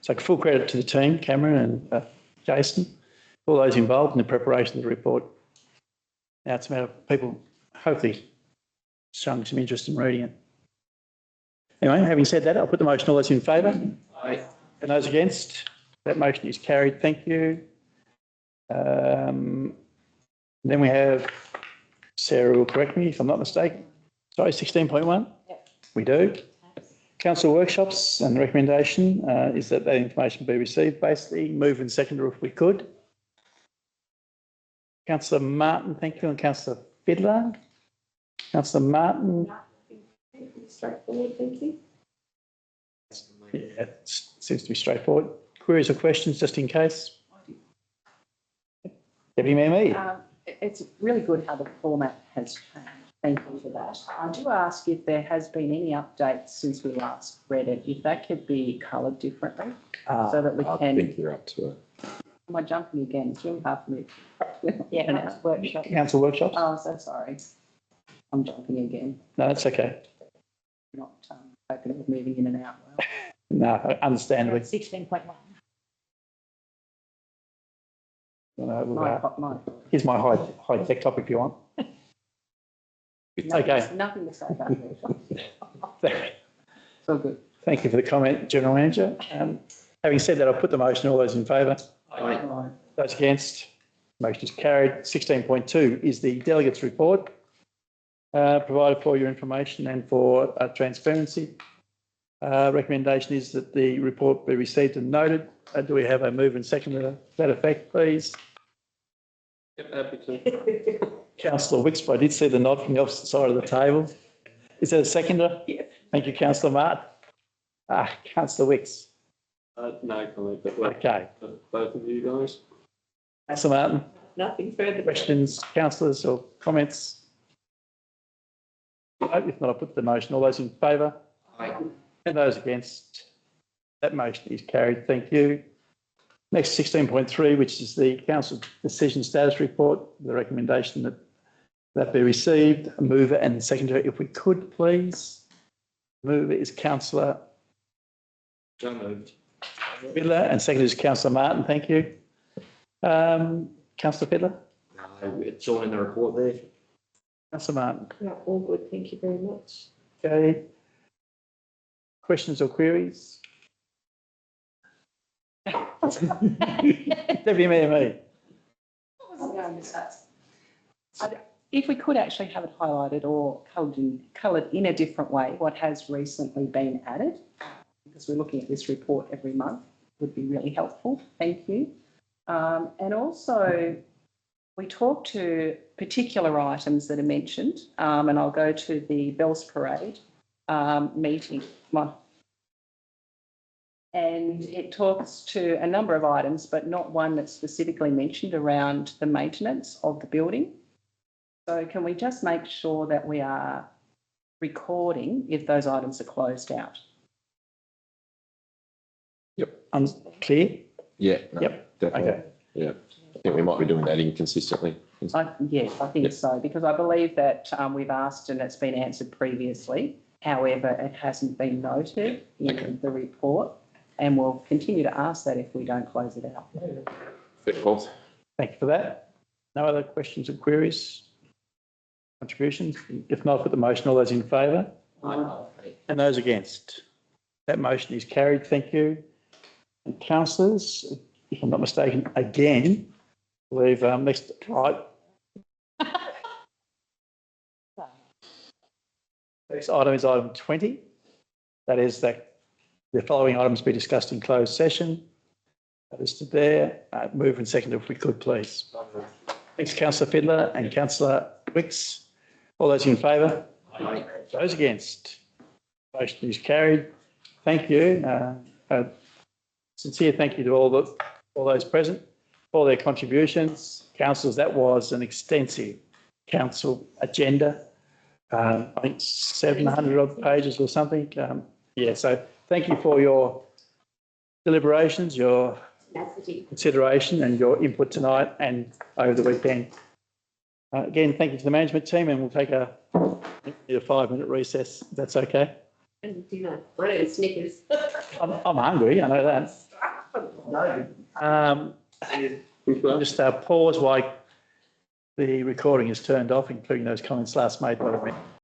So full credit to the team, Cameron and Jason, all those involved in the preparation of the report. Now it's a matter of people hopefully showing some interest in reading it. Anyway, having said that, I'll put the motion. All those in favour? Aye. And those against? That motion is carried. Thank you. Then we have, Sarah will correct me if I'm not mistaken. Sorry, 16.1? Yep. We do. Council workshops, and the recommendation is that information be received. Basically, move and seconder if we could. Councillor Martin, thank you, and Councillor Fiddler. Councillor Martin. straightforward, thank you. Yeah, it seems to be straightforward. Queries or questions, just in case? Deputy Mayor Mead. It's really good how the format has changed. Thank you for that. I do ask if there has been any updates since we last read it, if that could be coloured differently so that we can... I think you're up to it. Am I jumping again? It's really hard for me. Yeah, workshop. Council workshops? Oh, so sorry. I'm jumping again. No, that's okay. Not hoping it was moving in and out well. No, understandably. 16.1. Here's my high tech top if you want. Okay. Nothing to say about it. So good. Thank you for the comment, General Manager. Having said that, I'll put the motion. All those in favour? Aye. Those against? Motion is carried. 16.2 is the delegates' report. provided for your information and for transparency. Recommendation is that the report be received and noted. Do we have a move and second to that effect, please? Yep, happy to. Councillor Wicks, I did see the nod from the opposite side of the table. Is there a seconder? Yes. Thank you, Councillor Martin. Councillor Wicks. No comment, but Okay. both of you guys. Councillor Martin, Nothing further. questions, councillors or comments? No, if not, I'll put the motion. All those in favour? Aye. And those against? That motion is carried. Thank you. Next, 16.3, which is the council decision status report. The recommendation that that be received. A mover and seconder, if we could, please. Mover is Councillor So moved. Fiddler and seconder is Councillor Martin. Thank you. Councillor Fiddler? No, it's all in the report there. Councillor Martin? No, all good, thank you very much. Okay. Questions or queries? Deputy Mayor Mead. If we could actually have it highlighted or coloured in a different way, what has recently been added, because we're looking at this report every month, would be really helpful. Thank you. And also, we talk to particular items that are mentioned, and I'll go to the Bells Parade meeting. And it talks to a number of items, but not one that's specifically mentioned around the maintenance of the building. So can we just make sure that we are recording if those items are closed out? Yep. Clear? Yeah. No, Yep. definitely. Okay. Yeah. I think we might be doing that inconsistently. Yes, I think so, because I believe that we've asked and it's been answered previously. However, it hasn't been noted in the report, and we'll continue to ask that if we don't close it out. Fair call. Thank you for that. No other questions or queries? Contributions? If not, put the motion. All those in favour? And those against? That motion is carried. Thank you. And councillors, if I'm not mistaken, again, I believe next item is item 20. That is that the following items be discussed in closed session. That is to there. Move and second if we could, please. Thanks, Councillor Fiddler and Councillor Wicks. All those in favour? Aye. Those against? Motion is carried. Thank you. Sincere thank you to all those present for their contributions. Councillors, that was an extensive council agenda. I think 700 odd pages or something. So thank you for your deliberations, your consideration and your input tonight and over the weekend. Again, thank you to the management team, and we'll take a 5-minute recess, if that's okay. And dinner. I know Snickers. I'm hungry, I know that. Just pause while the recording is turned off, including those comments last made by the